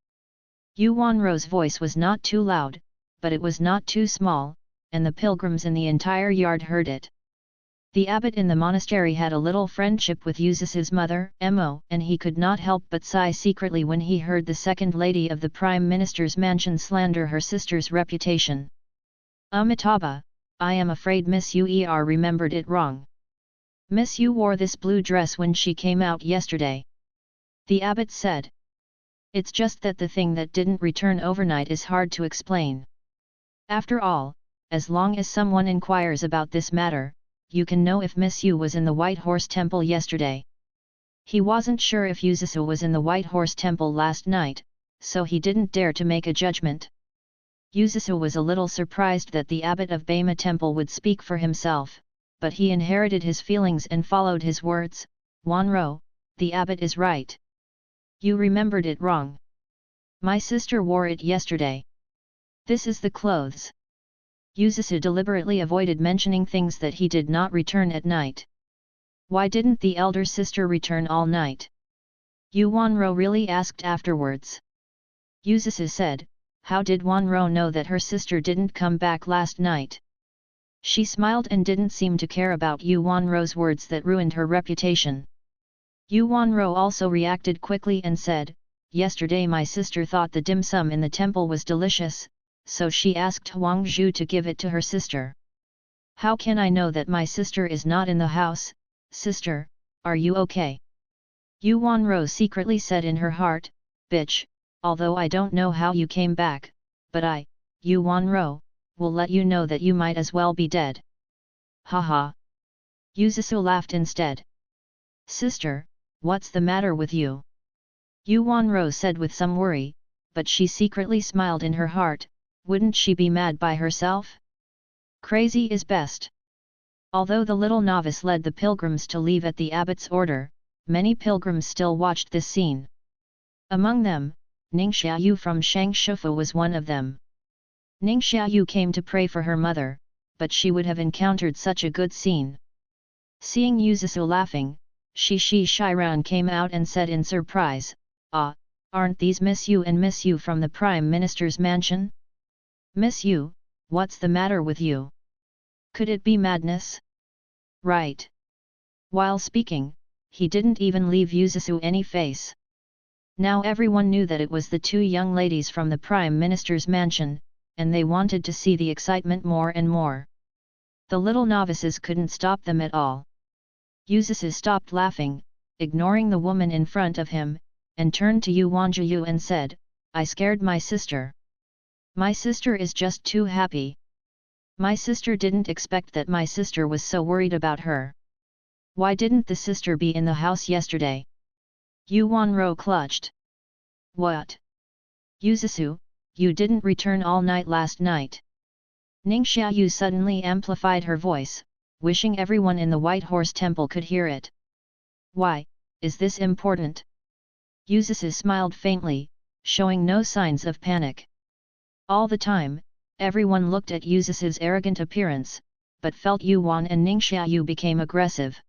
Yu Wanro's voice was not too loud, but it was not too small, and the pilgrims in the entire yard heard it. The abbot in the monastery had a little friendship with Yuzisu's mother, Mo, and he could not help but sigh secretly when he heard the second lady of the Prime Minister's mansion slander her sister's reputation. Amitabha, I am afraid Miss Yer remembered it wrong. Miss Yu wore this blue dress when she came out yesterday. The abbot said. It's just that the thing that didn't return overnight is hard to explain. After all, as long as someone inquires about this matter, you can know if Miss Yu was in the White Horse Temple yesterday. He wasn't sure if Yuzisu was in the White Horse Temple last night, so he didn't dare to make a judgment. Yuzisu was a little surprised that the abbot of Bama Temple would speak for himself, but he inherited his feelings and followed his words. Wanro, the abbot is right. You remembered it wrong. My sister wore it yesterday. This is the clothes. Yuzisu deliberately avoided mentioning things that he did not return at night. Why didn't the elder sister return all night? Yu Wanro really asked afterwards. Yuzisu said, how did Wanro know that her sister didn't come back last night? She smiled and didn't seem to care about Yu Wanro's words that ruined her reputation. Yu Wanro also reacted quickly and said, yesterday my sister thought the dim sum in the temple was delicious, so she asked Huang Zhu to give it to her sister. How can I know that my sister is not in the house? Sister, are you okay? Yu Wanro secretly said in her heart, bitch, although I don't know how you came back, but I, Yu Wanro, will let you know that you might as well be dead. Haha. Yuzisu laughed instead. Sister, what's the matter with you? Yu Wanro said with some worry, but she secretly smiled in her heart. Wouldn't she be mad by herself? Crazy is best. Although the little novice led the pilgrims to leave at the abbot's order, many pilgrims still watched this scene. Among them, Ning Xiaoyu from Shangshufu was one of them. Ning Xiaoyu came to pray for her mother, but she would have encountered such a good scene. Seeing Yuzisu laughing, Shi Shiran came out and said in surprise, Ah, aren't these Miss Yu and Miss Yu from the Prime Minister's mansion? Miss Yu, what's the matter with you? Could it be madness? Right. While speaking, he didn't even leave Yuzisu any face. Now everyone knew that it was the two young ladies from the Prime Minister's mansion, and they wanted to see the excitement more and more. The little novices couldn't stop them at all. Yuzisu stopped laughing, ignoring the woman in front of him, and turned to Yu Wanjiu and said, I scared my sister. My sister is just too happy. My sister didn't expect that my sister was so worried about her. Why didn't the sister be in the house yesterday? Yu Wanro clutched. What? Yuzisu, you didn't return all night last night. Ning Xiaoyu suddenly amplified her voice, wishing everyone in the White Horse Temple could hear it. Why, is this important? Yuzisu smiled faintly, showing no signs of panic. All the time, everyone looked at Yuzisu's arrogant appearance, but felt Yu Wan and Ning Xiaoyu became aggressive.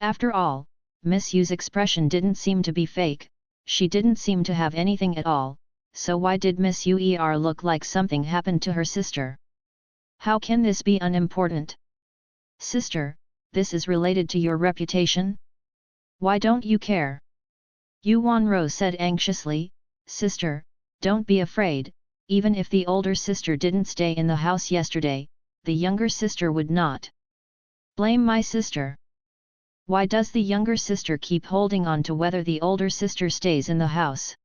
After all, Miss Yu's expression didn't seem to be fake, she didn't seem to have anything at all, so why did Miss Yu look like something happened to her sister? How can this be unimportant? Sister, this is related to your reputation? Why don't you care? Yu Wanro said anxiously, Sister, don't be afraid. Even if the older sister didn't stay in the house yesterday, the younger sister would not. Blame my sister. Why does the younger sister keep holding on to whether the older sister stays in the house?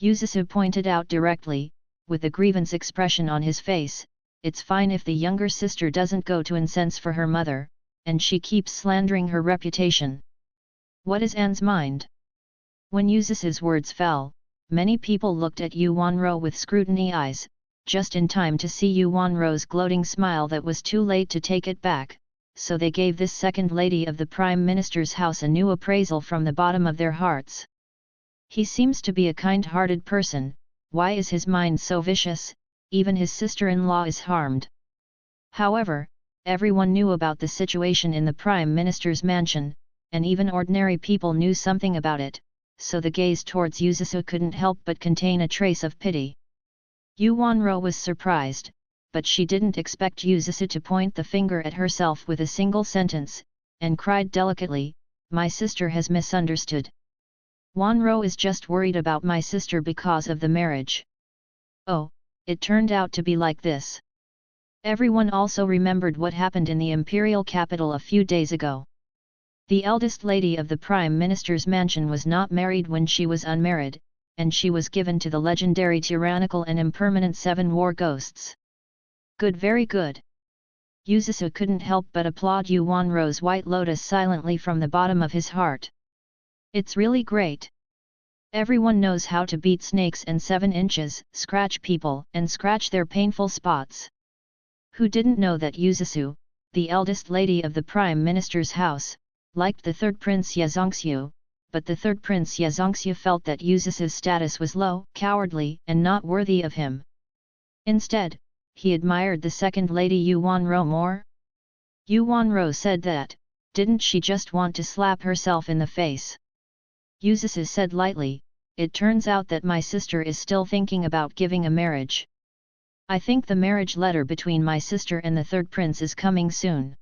Yuzisu pointed out directly, with a grievance expression on his face, it's fine if the younger sister doesn't go to incense for her mother, and she keeps slandering her reputation. What is Anne's mind? When Yuzisu's words fell, many people looked at Yu Wanro with scrutiny eyes, just in time to see Yu Wanro's gloating smile that was too late to take it back, so they gave this second lady of the Prime Minister's house a new appraisal from the bottom of their hearts. He seems to be a kind-hearted person, why is his mind so vicious? Even his sister-in-law is harmed. However, everyone knew about the situation in the Prime Minister's mansion, and even ordinary people knew something about it, so the gaze towards Yuzusu couldn't help but contain a trace of pity. Yuanro was surprised, but she didn't expect Yuzusu to point the finger at herself with a single sentence, and cried delicately, "My sister has misunderstood. Wanro is just worried about my sister because of the marriage." Oh, it turned out to be like this. Everyone also remembered what happened in the imperial capital a few days ago. The eldest lady of the Prime Minister's mansion was not married when she was unmarried, and she was given to the legendary tyrannical and impermanent 7 war ghosts. Good, very good. Yuzusu couldn't help but applaud Yuanro's White Lotus silently from the bottom of his heart. It's really great. Everyone knows how to beat snakes and 7 inches, scratch people and scratch their painful spots. Who didn't know that Yuzusu, the eldest lady of the Prime Minister's house, liked the third Prince Yazongxiu, but the third Prince Yazongxiu felt that Yuzusu's status was low, cowardly, and not worthy of him. Instead, he admired the second lady Yuanro more. Yuanro said that, didn't she just want to slap herself in the face? Yuzusu said lightly, "It turns out that my sister is still thinking about giving a marriage. I think the marriage letter between my sister and the third prince is coming soon.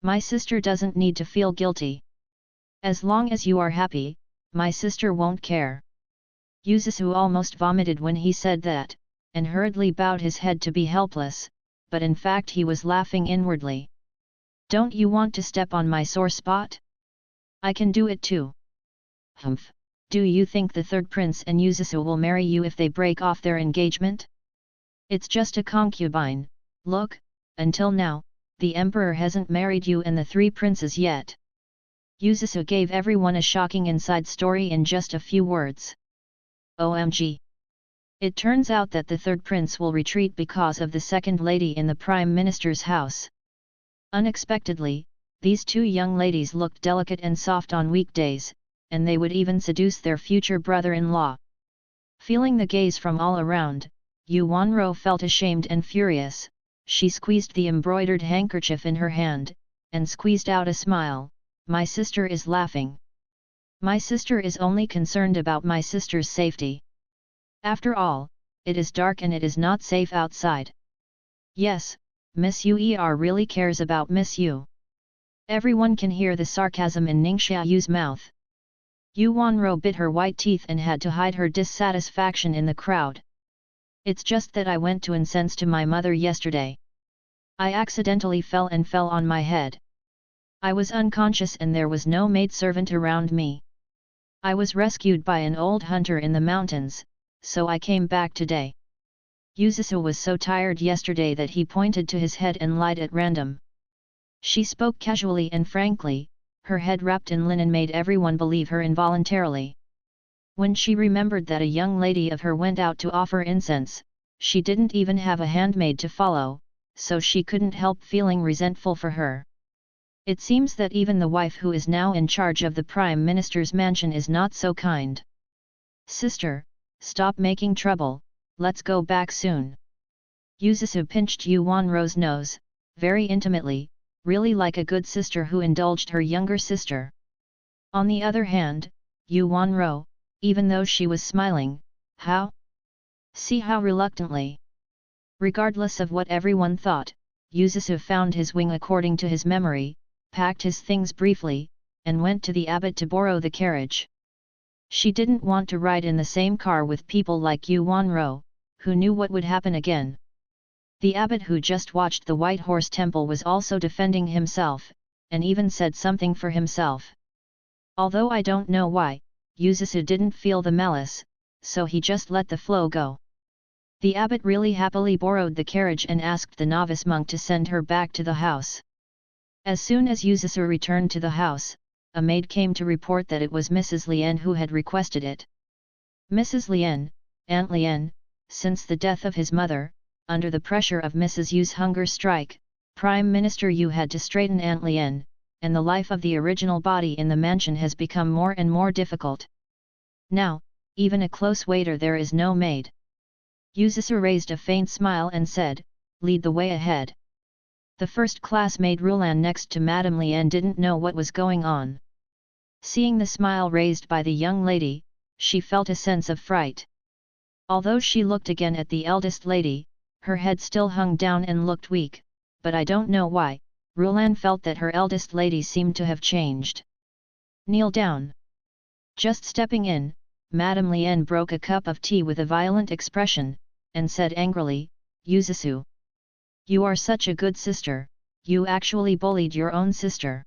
My sister doesn't need to feel guilty. As long as you are happy, my sister won't care." Yuzusu almost vomited when he said that, and hurriedly bowed his head to be helpless, but in fact he was laughing inwardly. "Don't you want to step on my sore spot? I can do it too." "Humph, do you think the third prince and Yuzusu will marry you if they break off their engagement? It's just a concubine, look, until now, the emperor hasn't married you and the 3 princes yet." Yuzusu gave everyone a shocking inside story in just a few words. OMG! It turns out that the third prince will retreat because of the second lady in the Prime Minister's house. Unexpectedly, these 2 young ladies looked delicate and soft on weekdays, and they would even seduce their future brother-in-law. Feeling the gaze from all around, Yuanro felt ashamed and furious. She squeezed the embroidered handkerchief in her hand, and squeezed out a smile. "My sister is laughing. My sister is only concerned about my sister's safety. After all, it is dark and it is not safe outside. Yes, Miss Uer really cares about Miss Yu." Everyone can hear the sarcasm in Ningxiaoyu's mouth. Yuanro bit her white teeth and had to hide her dissatisfaction in the crowd. "It's just that I went to incense to my mother yesterday. I accidentally fell on my head. I was unconscious and there was no maidservant around me. I was rescued by an old hunter in the mountains, so I came back today." Yuzusu was so tired yesterday that he pointed to his head and lied at random. She spoke casually and frankly, her head wrapped in linen made everyone believe her involuntarily. When she remembered that a young lady of her went out to offer incense, she didn't even have a handmaid to follow, so she couldn't help feeling resentful for her. It seems that even the wife who is now in charge of the Prime Minister's mansion is not so kind. "Sister, stop making trouble, let's go back soon." Yuzusu pinched Yuanro's nose, very intimately, really like a good sister who indulged her younger sister. On the other hand, Yuanro, even though she was smiling, see how reluctantly. Regardless of what everyone thought, Yuzusu found his wing according to his memory, packed his things briefly, and went to the abbot to borrow the carriage. She didn't want to ride in the same car with people like Yuanro, who knew what would happen again. The abbot who just watched the White Horse Temple was also defending himself, and even said something for himself. Although I don't know why, Yuzusu didn't feel the malice, so he just let the flow go. The abbot really happily borrowed the carriage and asked the novice monk to send her back to the house. As soon as Yuzusu returned to the house, a maid came to report that it was Mrs. Lien who had requested it. Mrs. Lien, Aunt Lien, since the death of his mother, under the pressure of Mrs. Yu's hunger strike, Prime Minister Yu had to straighten Aunt Lien, and the life of the original body in the mansion has become more and more difficult. Now, even a close waiter there is no maid. Yuzusu raised a faint smile and said, lead the way ahead. The first-class maid Rulan next to Madame Lian didn't know what was going on. Seeing the smile raised by the young lady, she felt a sense of fright. Although she looked again at the eldest lady, her head still hung down and looked weak, but I don't know why, Rulan felt that her eldest lady seemed to have changed. Kneel down. Just stepping in, Madame Lian broke a cup of tea with a violent expression, and said angrily, Yuzusu. You are such a good sister, you actually bullied your own sister.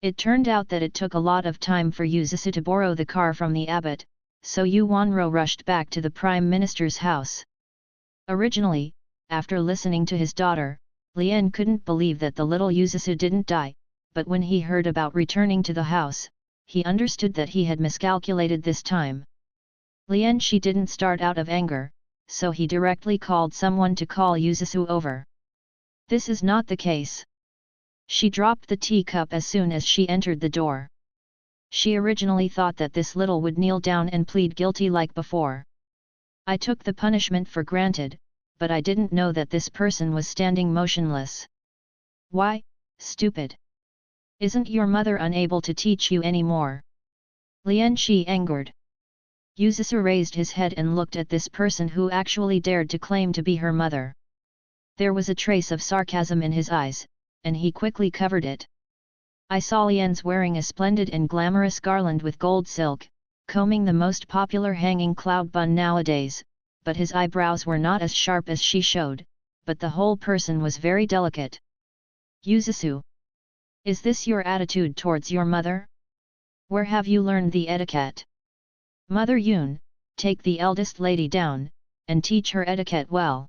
It turned out that it took a lot of time for Yuzusu to borrow the car from the abbot, so Yu Wanro rushed back to the Prime Minister's house. Originally, after listening to his daughter, Lian couldn't believe that the little Yuzusu didn't die, but when he heard about returning to the house, he understood that he had miscalculated this time. Lian she didn't start out of anger, so he directly called someone to call Yuzusu over. This is not the case. She dropped the teacup as soon as she entered the door. She originally thought that this little would kneel down and plead guilty like before. I took the punishment for granted, but I didn't know that this person was standing motionless. Why, stupid! Isn't your mother unable to teach you anymore? Lian Shi angered. Yuzusu raised his head and looked at this person who actually dared to claim to be her mother. There was a trace of sarcasm in his eyes, and he quickly covered it. I saw Lian's wearing a splendid and glamorous garland with gold silk, combing the most popular hanging cloud bun nowadays, but his eyebrows were not as sharp as she showed, but the whole person was very delicate. Yuzusu. Is this your attitude towards your mother? Where have you learned the etiquette? Mother Yun, take the eldest lady down, and teach her etiquette well.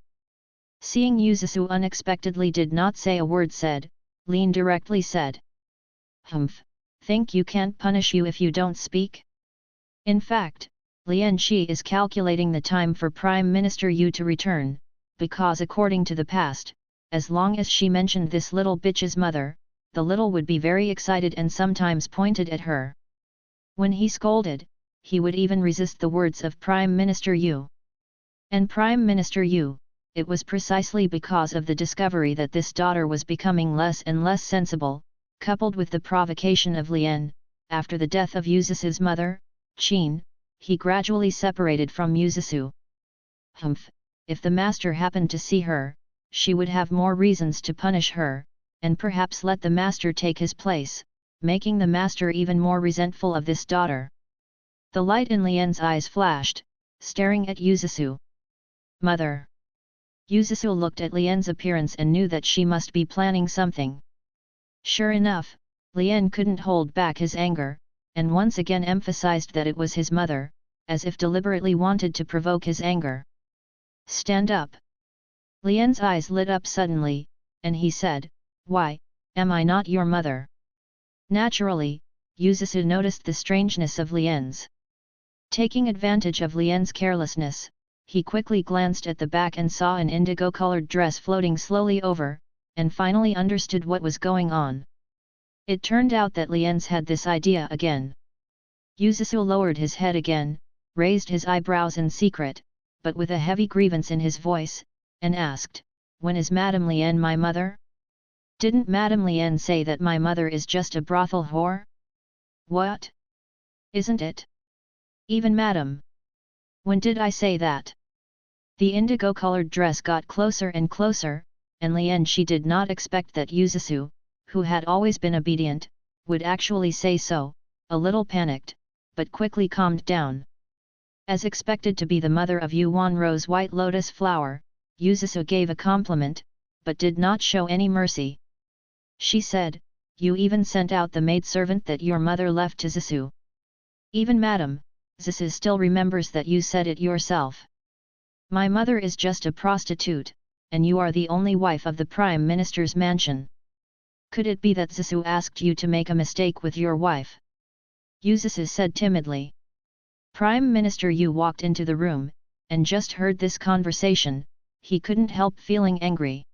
Seeing Yuzusu unexpectedly did not say a word said, Lin directly said. Humph, think you can't punish you if you don't speak? In fact, Lian Shi is calculating the time for Prime Minister Yu to return, because according to the past, as long as she mentioned this little bitch's mother, the little would be very excited and sometimes pointed at her. When he scolded, he would even resist the words of Prime Minister Yu. And Prime Minister Yu, it was precisely because of the discovery that this daughter was becoming less and less sensible, coupled with the provocation of Lian, after the death of Yuzusu's mother, Qin, he gradually separated from Yuzusu. Humph, if the master happened to see her, she would have more reasons to punish her, and perhaps let the master take his place, making the master even more resentful of this daughter. The light in Lian's eyes flashed, staring at Yuzusu. Mother. Yuzusu looked at Lian's appearance and knew that she must be planning something. Sure enough, Lian couldn't hold back his anger, and once again emphasized that it was his mother, as if deliberately wanted to provoke his anger. Stand up. Lian's eyes lit up suddenly, and he said, Why, am I not your mother? Naturally, Yuzusu noticed the strangeness of Lian's. Taking advantage of Lian's carelessness, he quickly glanced at the back and saw an indigo-colored dress floating slowly over, and finally understood what was going on. It turned out that Lian's had this idea again. Yuzusu lowered his head again, raised his eyebrows in secret, but with a heavy grievance in his voice, and asked, When is Madame Lian my mother? Didn't Madame Lian say that my mother is just a brothel whore? What? Isn't it? Even Madame. When did I say that? The indigo-colored dress got closer and closer, and Lian she did not expect that Yuzusu, who had always been obedient, would actually say so, a little panicked, but quickly calmed down. As expected to be the mother of Yu Wanro's white lotus flower, Yuzusu gave a compliment, but did not show any mercy. She said, You even sent out the maidservant that your mother left to Zisu. Even Madam, Zisu still remembers that you said it yourself. My mother is just a prostitute, and you are the only wife of the Prime Minister's mansion. Could it be that Zisu asked you to make a mistake with your wife? Yuzusu said timidly. Prime Minister Yu walked into the room, and just heard this conversation, he couldn't help feeling angry.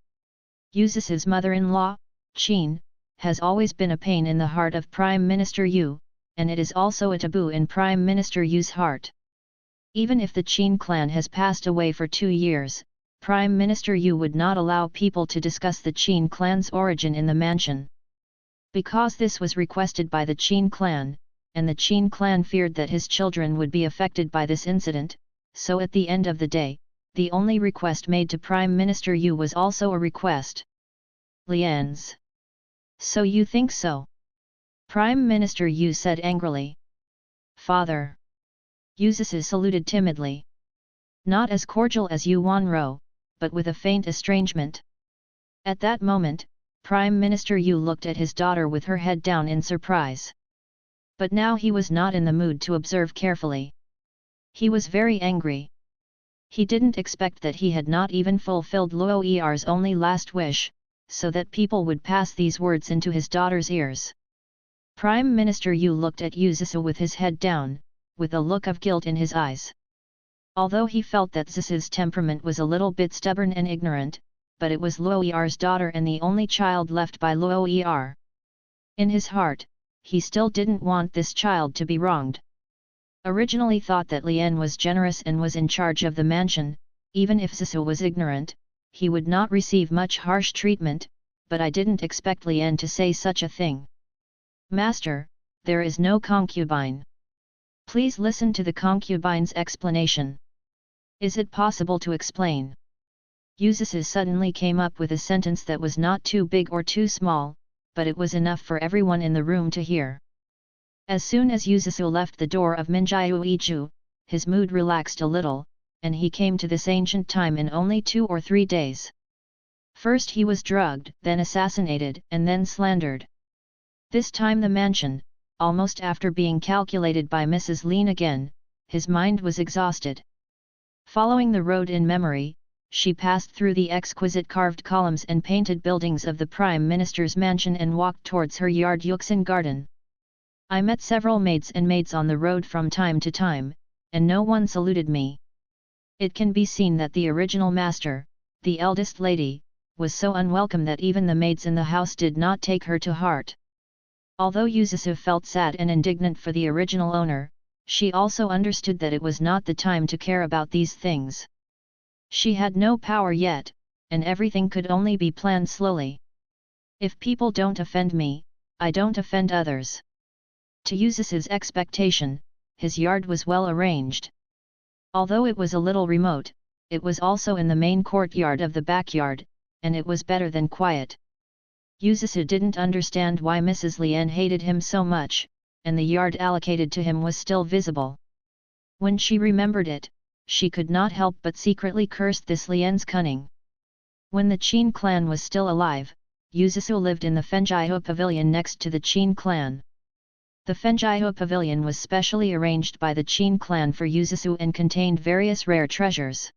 Yuzusu's mother-in-law, Qin, has always been a pain in the heart of Prime Minister Yu, and it is also a taboo in Prime Minister Yu's heart. Even if the Qin clan has passed away for 2 years, Prime Minister Yu would not allow people to discuss the Qin clan's origin in the mansion. Because this was requested by the Qin clan, and the Qin clan feared that his children would be affected by this incident, so at the end of the day, the only request made to Prime Minister Yu was also a request. Lian's. So you think so? Prime Minister Yu said angrily. Father. Yuzisu saluted timidly. Not as cordial as Yu Wanro, but with a faint estrangement. At that moment, Prime Minister Yu looked at his daughter with her head down in surprise. But now he was not in the mood to observe carefully. He was very angry. He didn't expect that he had not even fulfilled Luo Er's only last wish, so that people would pass these words into his daughter's ears. Prime Minister Yu looked at Yuzisu with his head down, with a look of guilt in his eyes. Although he felt that Zisu's temperament was a little bit stubborn and ignorant, but it was Luo Er's daughter and the only child left by Luo Er. In his heart, he still didn't want this child to be wronged. Originally thought that Lian was generous and was in charge of the mansion, even if Zisu was ignorant, he would not receive much harsh treatment, but I didn't expect Lian to say such a thing. Master, there is no concubine. Please listen to the concubine's explanation. Is it possible to explain? Yuzisu suddenly came up with a sentence that was not too big or too small, but it was enough for everyone in the room to hear. As soon as Yuzisu left the door of Minjiu Iju, his mood relaxed a little, and he came to this ancient time in only 2 or 3 days. First he was drugged, then assassinated, and then slandered. This time the mansion, almost after being calculated by Mrs. Lin again, his mind was exhausted. Following the road in memory, she passed through the exquisite carved columns and painted buildings of the Prime Minister's mansion and walked towards her yard Yuxin garden. I met several maids on the road from time to time, and no one saluted me. It can be seen that the original master, the eldest lady, was so unwelcome that even the maids in the house did not take her to heart. Although Yuzisu felt sad and indignant for the original owner, she also understood that it was not the time to care about these things. She had no power yet, and everything could only be planned slowly. If people don't offend me, I don't offend others. To Yuzisu's expectation, his yard was well arranged. Although it was a little remote, it was also in the main courtyard of the backyard, and it was better than quiet. Yuzisu didn't understand why Mrs. Lian hated him so much, and the yard allocated to him was still visible. When she remembered it, she could not help but secretly cursed this Lian's cunning. When the Qin clan was still alive, Yuzisu lived in the Fenjihu pavilion next to the Qin clan. The Fenjihu pavilion was specially arranged by the Qin clan for Yuzisu and contained various rare treasures.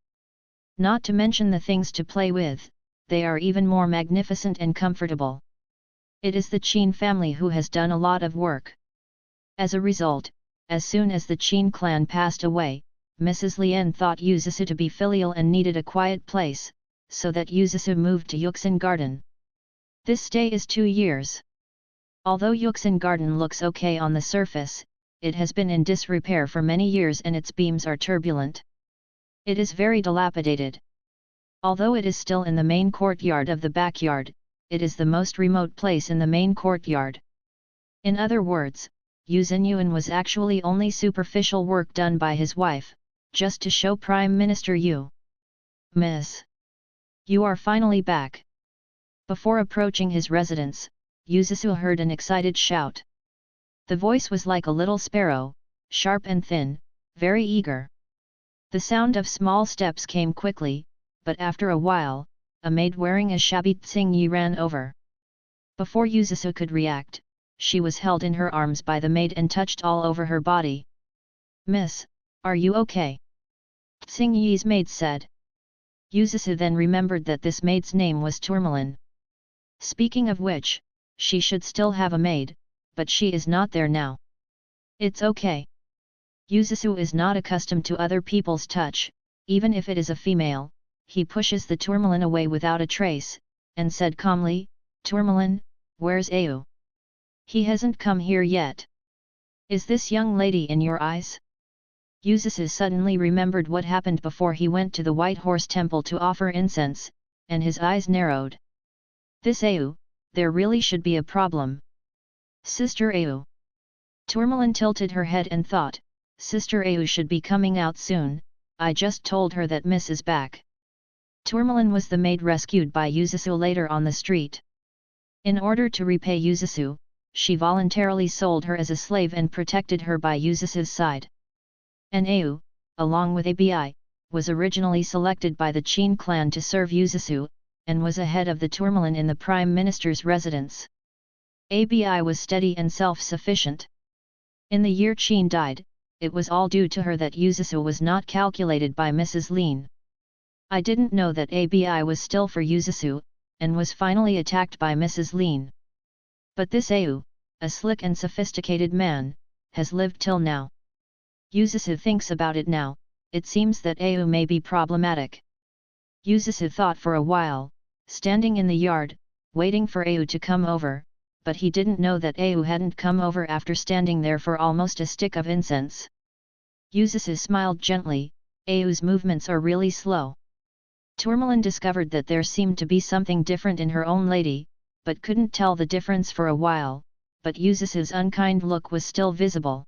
Not to mention the things to play with, they are even more magnificent and comfortable. It is the Qin family who has done a lot of work. As a result, as soon as the Qin clan passed away, Mrs. Lian thought Yuzisu to be filial and needed a quiet place, so that Yuzisu moved to Yuxin Garden. This stay is 2 years. Although Yuxin Garden looks okay on the surface, it has been in disrepair for many years and its beams are turbulent. It is very dilapidated. Although it is still in the main courtyard of the backyard, it is the most remote place in the main courtyard. In other words, Yu Xinyuan was actually only superficial work done by his wife, just to show Prime Minister Yu. Miss! You are finally back. Before approaching his residence, Yuzisu heard an excited shout. The voice was like a little sparrow, sharp and thin, very eager. The sound of small steps came quickly, but after a while, a maid wearing a shabby tsingyi ran over. Before Yuzisu could react, she was held in her arms by the maid and touched all over her body. Miss, are you okay? Tsingyi's maid said. Yuzisu then remembered that this maid's name was Tourmaline. Speaking of which, she should still have a maid, but she is not there now. It's okay. Yuzisu is not accustomed to other people's touch, even if it is a female. He pushes the Tourmaline away without a trace, and said calmly, Tourmaline, where's Ayu? He hasn't come here yet. Is this young lady in your eyes? Yuzusu suddenly remembered what happened before he went to the White Horse Temple to offer incense, and his eyes narrowed. This Au, there really should be a problem. Sister Au. Tourmaline tilted her head and thought, Sister Au should be coming out soon, I just told her that Miss is back. Tourmaline was the maid rescued by Yuzusu later on the street. In order to repay Yuzusu, she voluntarily sold her as a slave and protected her by Yuzusu's side. And Au, along with Abi, was originally selected by the Qin clan to serve Yuzusu, and was ahead of the Tourmaline in the Prime Minister's residence. Abi was steady and self-sufficient. In the year Qin died, it was all due to her that Yuzusu was not calculated by Mrs. Lin. I didn't know that Abi was still for Yuzusu, and was finally attacked by Mrs. Lin. But this Au, a slick and sophisticated man, has lived till now. Yuzusu thinks about it now, it seems that Au may be problematic. Yuzusu thought for a while, standing in the yard, waiting for Au to come over, but he didn't know that Au hadn't come over after standing there for almost a stick of incense. Yuzusu smiled gently, Au's movements are really slow. Tourmaline discovered that there seemed to be something different in her own lady, but couldn't tell the difference for a while, but Yuzusu's unkind look was still visible.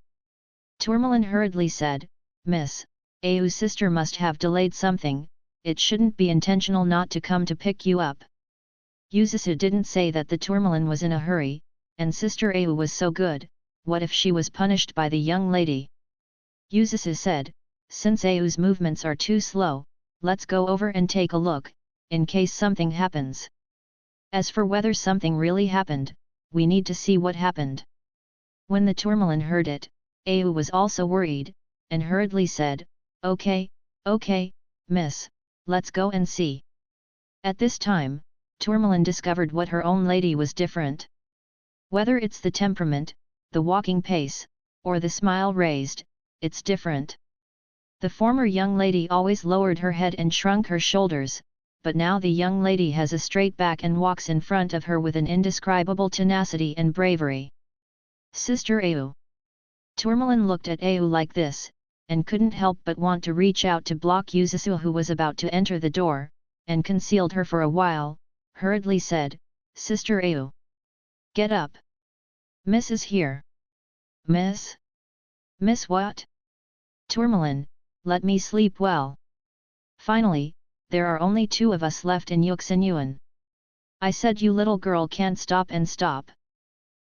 Tourmaline hurriedly said, Miss, Au's sister must have delayed something, it shouldn't be intentional not to come to pick you up. Yuzusu didn't say that the Tourmaline was in a hurry, and Sister Au was so good, what if she was punished by the young lady? Yuzusu said, since Au's movements are too slow, let's go over and take a look, in case something happens. As for whether something really happened, we need to see what happened. When the Tourmaline heard it, Au was also worried, and hurriedly said, okay, miss, let's go and see. At this time, Tourmaline discovered what her own lady was different. Whether it's the temperament, the walking pace, or the smile raised, it's different. The former young lady always lowered her head and shrunk her shoulders, but now the young lady has a straight back and walks in front of her with an indescribable tenacity and bravery. Sister Au. Tourmaline looked at Au like this, and couldn't help but want to reach out to block Yuzusu who was about to enter the door, and concealed her for a while, hurriedly said, Sister Au. Get up. Miss is here. Miss? Miss what? Tourmaline, let me sleep well. Finally, there are only two of us left in Yuxinyuan. I said you little girl can't stop and stop.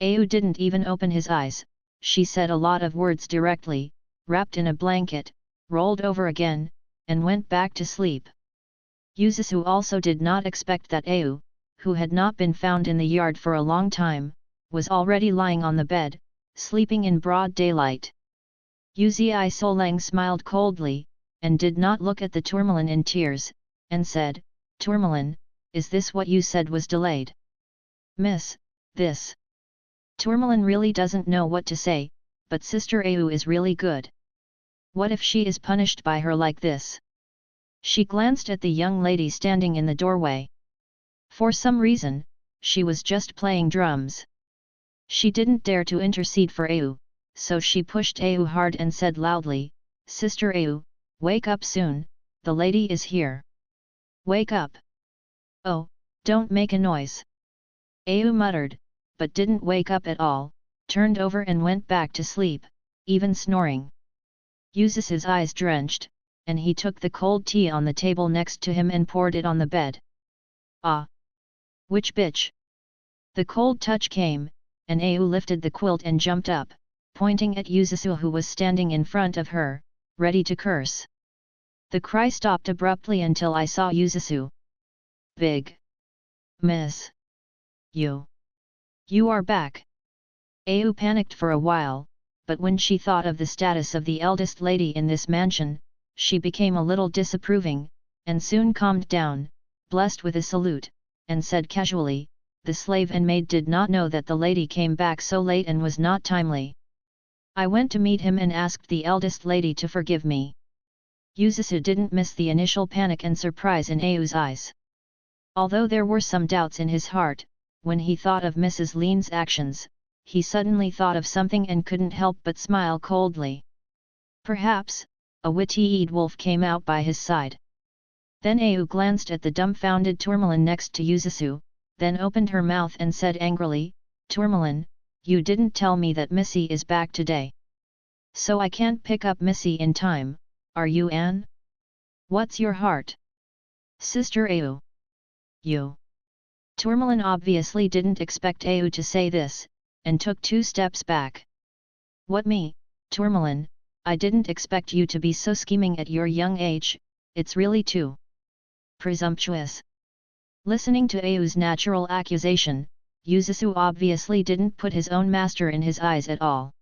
Au didn't even open his eyes, she said a lot of words directly, wrapped in a blanket, rolled over again, and went back to sleep. Yuzusu also did not expect that Au, who had not been found in the yard for a long time, was already lying on the bed, sleeping in broad daylight. Yuzi Soleng smiled coldly, and did not look at the Tourmaline in tears, and said, Tourmaline, is this what you said was delayed? Miss, this. Tourmaline really doesn't know what to say, but Sister Au is really good. What if she is punished by her like this? She glanced at the young lady standing in the doorway. For some reason, she was just playing drums. She didn't dare to intercede for Au, so she pushed Au hard and said loudly, Sister Au, wake up soon, the lady is here. Wake up. Oh, don't make a noise. Au muttered, but didn't wake up at all, turned over and went back to sleep, even snoring. Yuzusu's eyes drenched, and he took the cold tea on the table next to him and poured it on the bed. Ah! Which bitch? The cold touch came, and Au lifted the quilt and jumped up, pointing at Yuzusu who was standing in front of her, ready to curse. The cry stopped abruptly until I saw Yuzusu. Big. Miss. You are back. Au panicked for a while, but when she thought of the status of the eldest lady in this mansion, she became a little disapproving, and soon calmed down, blessed with a salute, and said casually, the slave and maid did not know that the lady came back so late and was not timely. I went to meet him and asked the eldest lady to forgive me. Yuzusu didn't miss the initial panic and surprise in Au's eyes. Although there were some doubts in his heart, when he thought of Mrs. Lin's actions, he suddenly thought of something and couldn't help but smile coldly. Perhaps, a witty-eyed wolf came out by his side. Then Au glanced at the dumbfounded Tourmaline next to Yuzusu, then opened her mouth and said angrily, "Tourmaline, you didn't tell me that Missy is back today. So I can't pick up Missy in time, are you Anne? What's your heart? Sister Au. You." Tourmaline obviously didn't expect Au to say this, and took 2 steps back. "What me, Tourmaline, I didn't expect you to be so scheming at your young age, it's really too presumptuous." Listening to Au's natural accusation, Yuzusu obviously didn't put his own master in his eyes at all.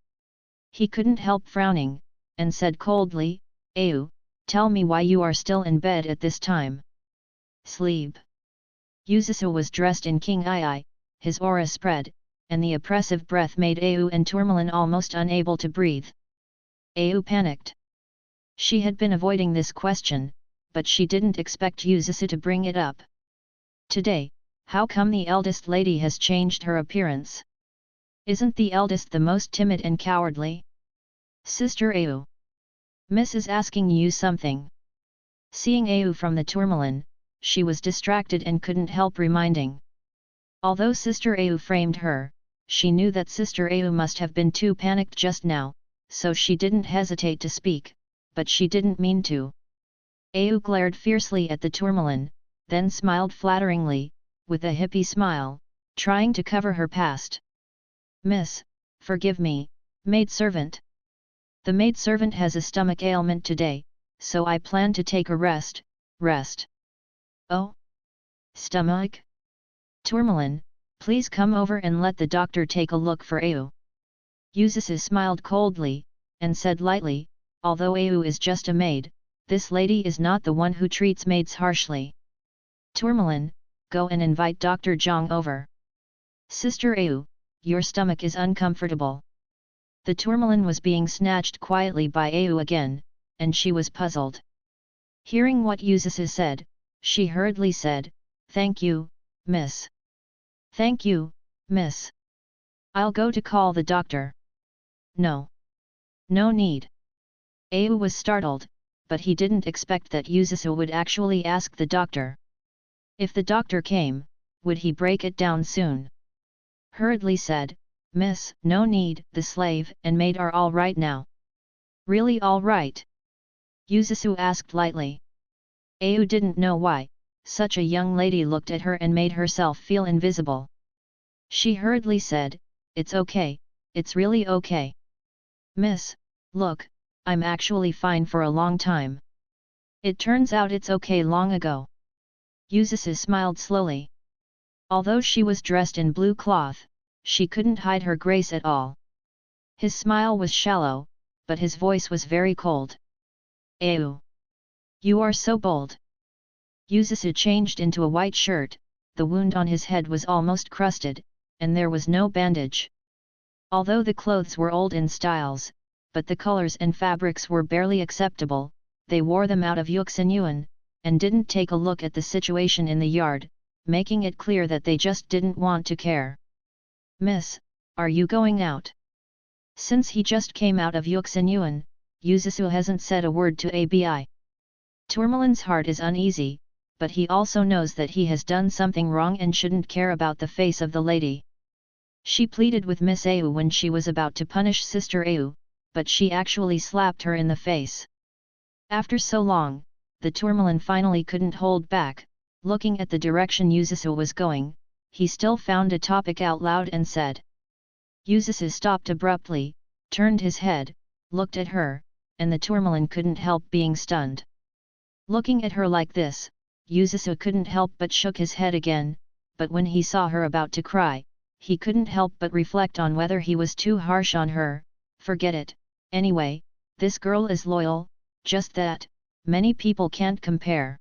He couldn't help frowning, and said coldly, "Au, tell me why you are still in bed at this time." "Sleep." Yuzusu was dressed in king ii, his aura spread, and the oppressive breath made Au and Tourmaline almost unable to breathe. Au panicked. She had been avoiding this question, but she didn't expect Yuzusu to bring it up. Today, how come the eldest lady has changed her appearance? Isn't the eldest the most timid and cowardly? Sister Au. Miss is asking you something. Seeing Au from the Tourmaline, she was distracted and couldn't help reminding. Although Sister Au framed her, she knew that Sister Au must have been too panicked just now, so she didn't hesitate to speak, but she didn't mean to. Au glared fiercely at the Tourmaline, then smiled flatteringly, with a hippie smile, trying to cover her past. "Miss, forgive me, maidservant. The maidservant has a stomach ailment today, so I plan to take a rest. Oh? Stomach? Tourmaline, please come over and let the doctor take a look for Au." Yuzusu smiled coldly, and said lightly, "Although Au is just a maid, this lady is not the one who treats maids harshly. Tourmaline, go and invite Dr. Zhang over. Sister Au, your stomach is uncomfortable." The Tourmaline was being snatched quietly by Au again, and she was puzzled. Hearing what Yuzusu said, she hurriedly said, "Thank you, miss. Thank you, miss. I'll go to call the doctor." "No. No need." Au was startled, but he didn't expect that Yuzusu would actually ask the doctor. If the doctor came, would he break it down soon? Hurriedly said, "Miss, no need, the slave and maid are all right now." "Really all right?" Yuzusu asked lightly. Au didn't know why, such a young lady looked at her and made herself feel invisible. She hurriedly said, "It's okay, it's really okay. Miss, look, I'm actually fine for a long time. It turns out it's okay long ago." Yuzusu smiled slowly. Although she was dressed in blue cloth, she couldn't hide her grace at all. His smile was shallow, but his voice was very cold. "Au! You are so bold." Yuzusu changed into a white shirt, the wound on his head was almost crusted, and there was no bandage. Although the clothes were old in styles, but the colors and fabrics were barely acceptable, they wore them out of Yuxinyuan, and didn't take a look at the situation in the yard, making it clear that they just didn't want to care. "Miss, are you going out?" Since he just came out of Yuxinyuan, Yuzusu hasn't said a word to Abi. Tourmaline's heart is uneasy, but he also knows that he has done something wrong and shouldn't care about the face of the lady. She pleaded with Miss Au when she was about to punish Sister Au, but she actually slapped her in the face. After so long, the Tourmaline finally couldn't hold back. Looking at the direction Yuzusu was going, he still found a topic out loud and said. Yuzusu stopped abruptly, turned his head, looked at her, and the Tourmaline couldn't help being stunned. Looking at her like this, Yuzusu couldn't help but shook his head again, but when he saw her about to cry, he couldn't help but reflect on whether he was too harsh on her. Forget it, anyway, this girl is loyal, just that, many people can't compare.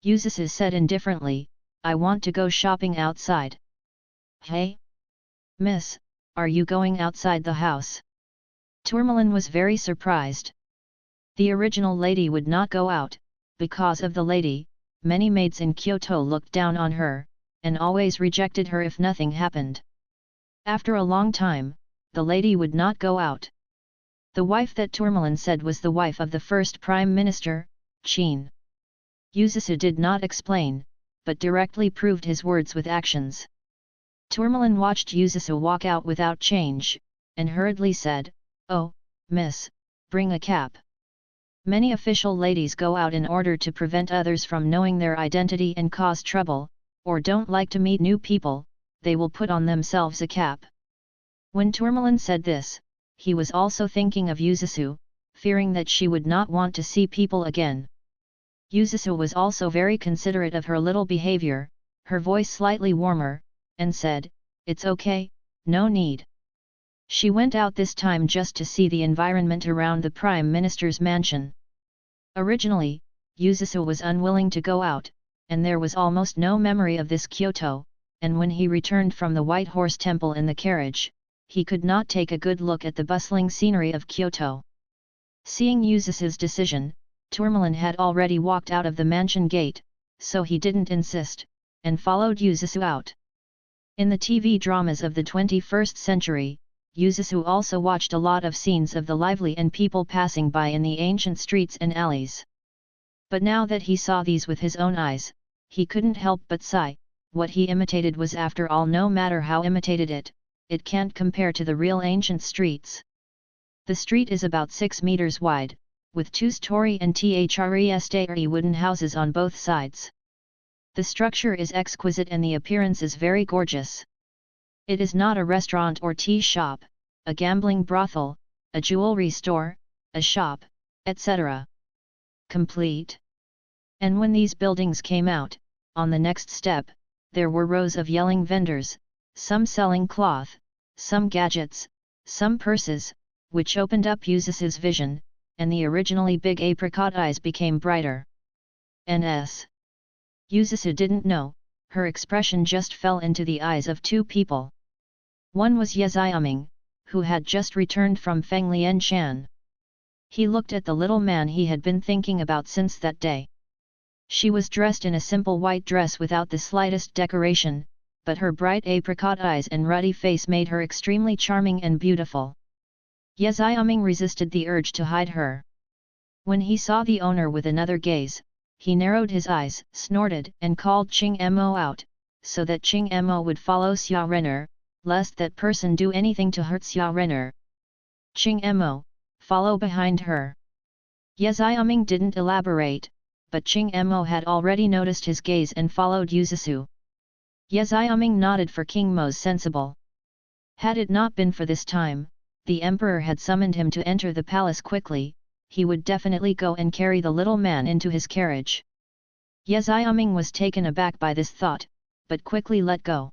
Yuzusu said indifferently, "I want to go shopping outside." "Hey? Miss, are you going outside the house?" Tourmaline was very surprised. The original lady would not go out. Because of the lady, many maids in Kyoto looked down on her, and always rejected her if nothing happened. After a long time, the lady would not go out. The wife that Tourmaline said was the wife of the first Prime Minister, Qin. Yuzusu did not explain, but directly proved his words with actions. Tourmaline watched Yuzusu walk out without change, and hurriedly said, "Oh, miss, bring a cap." Many official ladies go out in order to prevent others from knowing their identity and cause trouble, or don't like to meet new people, they will put on themselves a cap. When Tourmaline said this, he was also thinking of Yuzusu, fearing that she would not want to see people again. Yuzusu was also very considerate of her little behavior, her voice slightly warmer, and said, "It's okay, no need." She went out this time just to see the environment around the Prime Minister's mansion. Originally, Yuzusu was unwilling to go out, and there was almost no memory of this Kyoto, and when he returned from the White Horse Temple in the carriage, he could not take a good look at the bustling scenery of Kyoto. Seeing Yuzusu's decision, Tourmaline had already walked out of the mansion gate, so he didn't insist, and followed Yuzusu out. In the TV dramas of the 21st century, Yuzusu also watched a lot of scenes of the lively and people passing by in the ancient streets and alleys. But now that he saw these with his own eyes, he couldn't help but sigh. What he imitated was, after all, no matter how imitated it can't compare to the real ancient streets. The street is about 6 meters wide, with 2-story and three wooden houses on both sides. The structure is exquisite and the appearance is very gorgeous. It is not a restaurant or tea shop, a gambling brothel, a jewelry store, a shop, etc. Complete. And when these buildings came out, on the next step, there were rows of yelling vendors, some selling cloth, some gadgets, some purses, which opened up Yuzusu's vision, and the originally big apricot eyes became brighter. Ns. Yuzusu didn't know, her expression just fell into the eyes of two people. One was Yeziaming, who had just returned from Fenglianshan. He looked at the little man he had been thinking about since that day. She was dressed in a simple white dress without the slightest decoration, but her bright apricot eyes and ruddy face made her extremely charming and beautiful. Yeziaming resisted the urge to hide her. When he saw the owner with another gaze, he narrowed his eyes, snorted and called Ching Mo out, so that Ching Mo would follow Xia Renner, lest that person do anything to hurt Xia Renner. Ching Mo, follow behind her. Yeziaming didn't elaborate, but Ching Mo had already noticed his gaze and followed Yuzusu. Yeziaming nodded for King Mo's sensible. Had it not been for this time, the emperor had summoned him to enter the palace quickly, he would definitely go and carry the little man into his carriage. Yeziaming was taken aback by this thought, but quickly let go.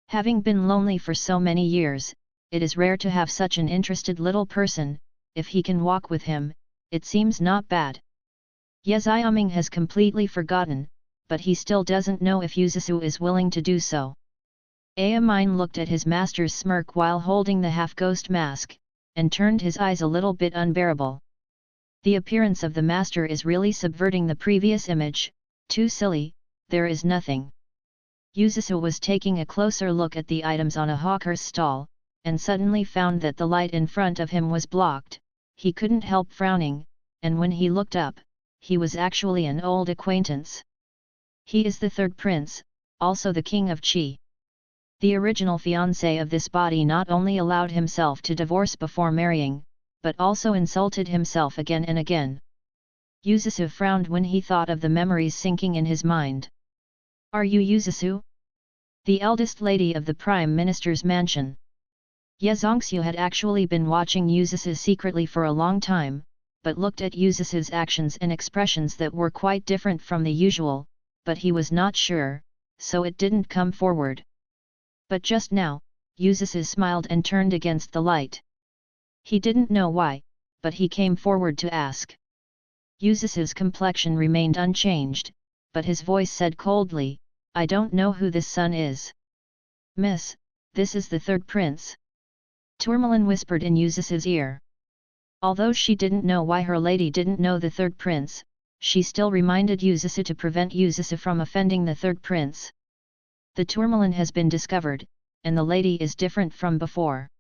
Having been lonely for so many years, it is rare to have such an interested little person. If he can walk with him, it seems not bad. Yeziaming has completely forgotten, but he still doesn't know if Yuzusu is willing to do so. Aamine looked at his master's smirk while holding the half-ghost mask, and turned his eyes a little bit unbearable. The appearance of the master is really subverting the previous image. Too silly, there is nothing. Yuzusu was taking a closer look at the items on a hawker's stall, and suddenly found that the light in front of him was blocked. He couldn't help frowning, and when he looked up, he was actually an old acquaintance. He is the third prince, also the king of Qi. The original fiancé of this body not only allowed himself to divorce before marrying, but also insulted himself again and again. Yuzusu frowned when he thought of the memories sinking in his mind. Are you Yuzusu? The eldest lady of the Prime Minister's mansion. Ye Zongxiu had actually been watching Yuzusu secretly for a long time, but looked at Yuzusu's actions and expressions that were quite different from the usual, but he was not sure, so it didn't come forward. But just now, Yuzusu smiled and turned against the light. He didn't know why, but he came forward to ask. Yuzusu's complexion remained unchanged, but his voice said coldly, I don't know who this son is. Miss, this is the third prince. Tourmaline whispered in Yuzusu's ear. Although she didn't know why her lady didn't know the third prince, she still reminded Yuzusu to prevent Yuzusu from offending the third prince. The tourmaline has been discovered, and the lady is different from before.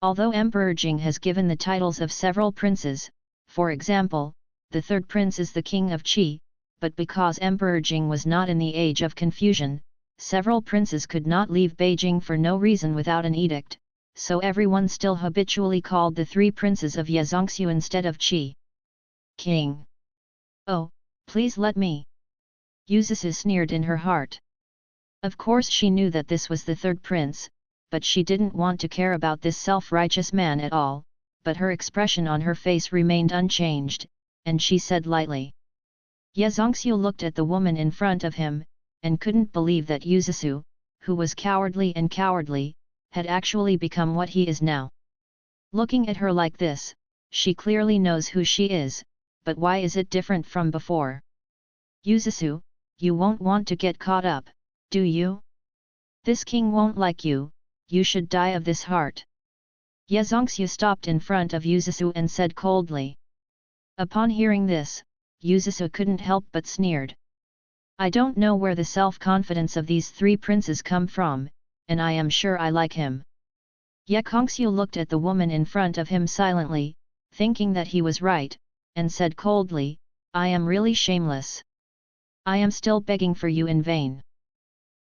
Although Emperor Jing has given the titles of several princes, for example, the third prince is the king of Qi, but because Emperor Jing was not in the age of confusion, several princes could not leave Beijing for no reason without an edict, so everyone still habitually called the three princes of Yezongsu instead of Qi. King. Oh, please let me. Yuzisu sneered in her heart. Of course she knew that this was the third prince, but she didn't want to care about this self-righteous man at all, but her expression on her face remained unchanged, and she said lightly. Yezongsu looked at the woman in front of him, and couldn't believe that Yuzisu, who was cowardly and cowardly, had actually become what he is now. Looking at her like this, she clearly knows who she is, but why is it different from before? Yuzisu, you won't want to get caught up, do you? This king won't like you, you should die of this heart. Yezongsu stopped in front of Yuzisu and said coldly. Upon hearing this, Yuzisu couldn't help but sneered. I don't know where the self-confidence of these three princes come from, and I am sure I like him. Ye Kongxiu looked at the woman in front of him silently, thinking that he was right, and said coldly, I am really shameless. I am still begging for you in vain.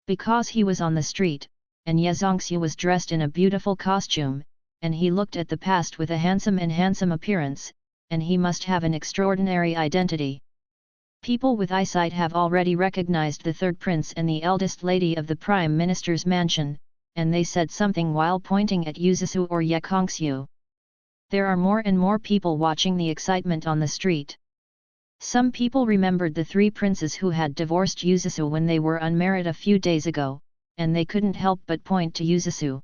Because he was on the street, and Ye Zongxiu was dressed in a beautiful costume, and he looked at the past with a handsome appearance, and he must have an extraordinary identity. People with eyesight have already recognized the third prince and the eldest lady of the Prime Minister's mansion, and they said something while pointing at Yuzisu or Ye Kongxiu. There are more and more people watching the excitement on the street. Some people remembered the three princes who had divorced Yuzisu when they were unmarried a few days ago, and they couldn't help but point to Yuzisu.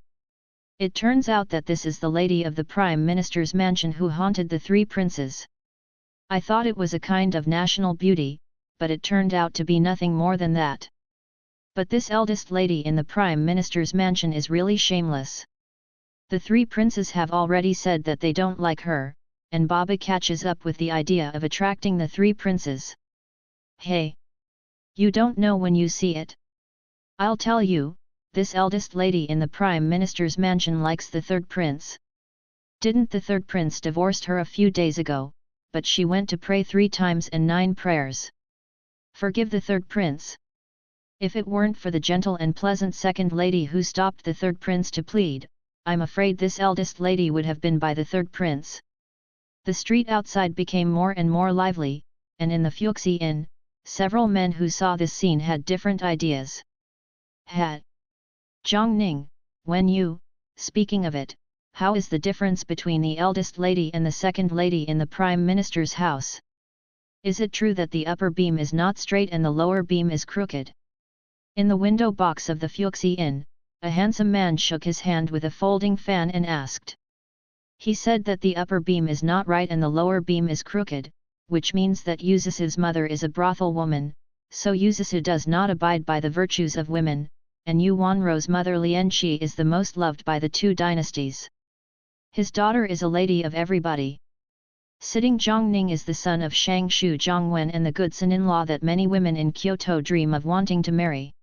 It turns out that this is the lady of the Prime Minister's mansion who haunted the three princes. I thought it was a kind of national beauty, but it turned out to be nothing more than that. But this eldest lady in the Prime Minister's mansion is really shameless. The three princes have already said that they don't like her, and Baba catches up with the idea of attracting the three princes. Hey! You don't know when you see it? I'll tell you, this eldest lady in the Prime Minister's mansion likes the third prince. Didn't the third prince divorced her a few days ago, but she went to pray 3 times and 9 prayers. Forgive the third prince. If it weren't for the gentle and pleasant second lady who stopped the third prince to plead, I'm afraid this eldest lady would have been by the third prince. The street outside became more and more lively, and in the Fuxi Inn, several men who saw this scene had different ideas. Had Zhang Ning, when you, speaking of it, how is the difference between the eldest lady and the second lady in the Prime Minister's house? Is it true that the upper beam is not straight and the lower beam is crooked? In the window box of the Fuxi Inn, a handsome man shook his hand with a folding fan and asked. He said that the upper beam is not right and the lower beam is crooked, which means that Yuzisu's mother is a brothel woman, so Yuzisu does not abide by the virtues of women, and Yu Wanrou's mother Lianqi is the most loved by the 2 dynasties. His daughter is a lady of everybody. Sitting Zhongning is the son of Shangshu Zhongwen and the good son-in-law that many women in Kyoto dream of wanting to marry.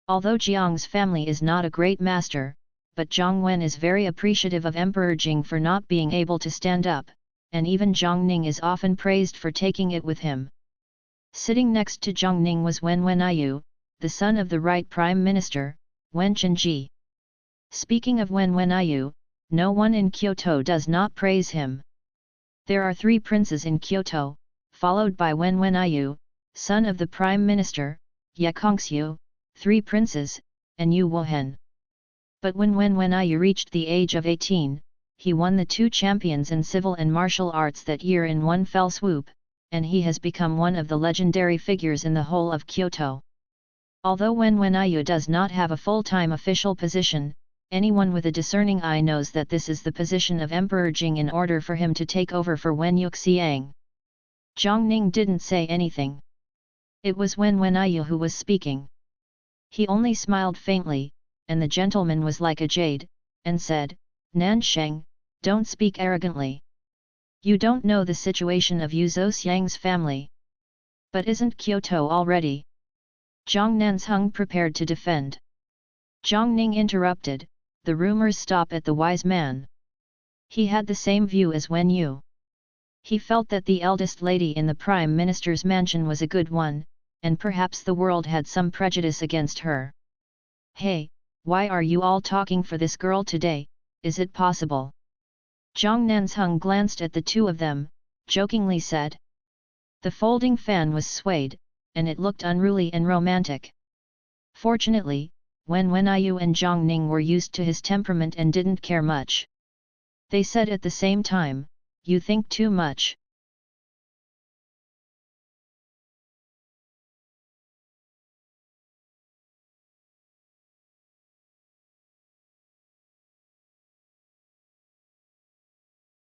Although Jiang's family is not a great master, but Zhongwen is very appreciative of Emperor Jing for not being able to stand up, and even Zhongning is often praised for taking it with him. Sitting next to Zhongning was Wen Wenyu, the son of the right Prime Minister, Wen Chenji. Speaking of Wen Wenyu, no one in Kyoto does not praise him. There are 3 princes in Kyoto, followed by Wen Wenyu, son of the Prime Minister, Ye Kongxiu, 3 princes, and Yu Wohen. But when Wen Wenyu reached the age of 18, he won the 2 champions in civil and martial arts that year in one fell swoop, and he has become one of the legendary figures in the whole of Kyoto. Although Wen Wenyu does not have a full-time official position, anyone with a discerning eye knows that this is the position of Emperor Jing in order for him to take over for Wen Yuxiang. Zhongning didn't say anything. It was Wen Wenyu who was speaking. He only smiled faintly, and the gentleman was like a jade, and said, Nansheng, don't speak arrogantly. You don't know the situation of Yu Zouxiang's family. But isn't Kyoto already? Zhang Nansheng prepared to defend. Zhang Ning interrupted, the rumors stop at the wise man. He had the same view as Wen Yu. He felt that the eldest lady in the Prime Minister's mansion was a good one, and perhaps the world had some prejudice against her. Hey, why are you all talking for this girl today, is it possible? Zhang Nanzheng glanced at the two of them, jokingly said. The folding fan was swayed, and it looked unruly and romantic. Fortunately, Wen Wenyu and Zhang Ning were used to his temperament and didn't care much. They said at the same time, "You think too much."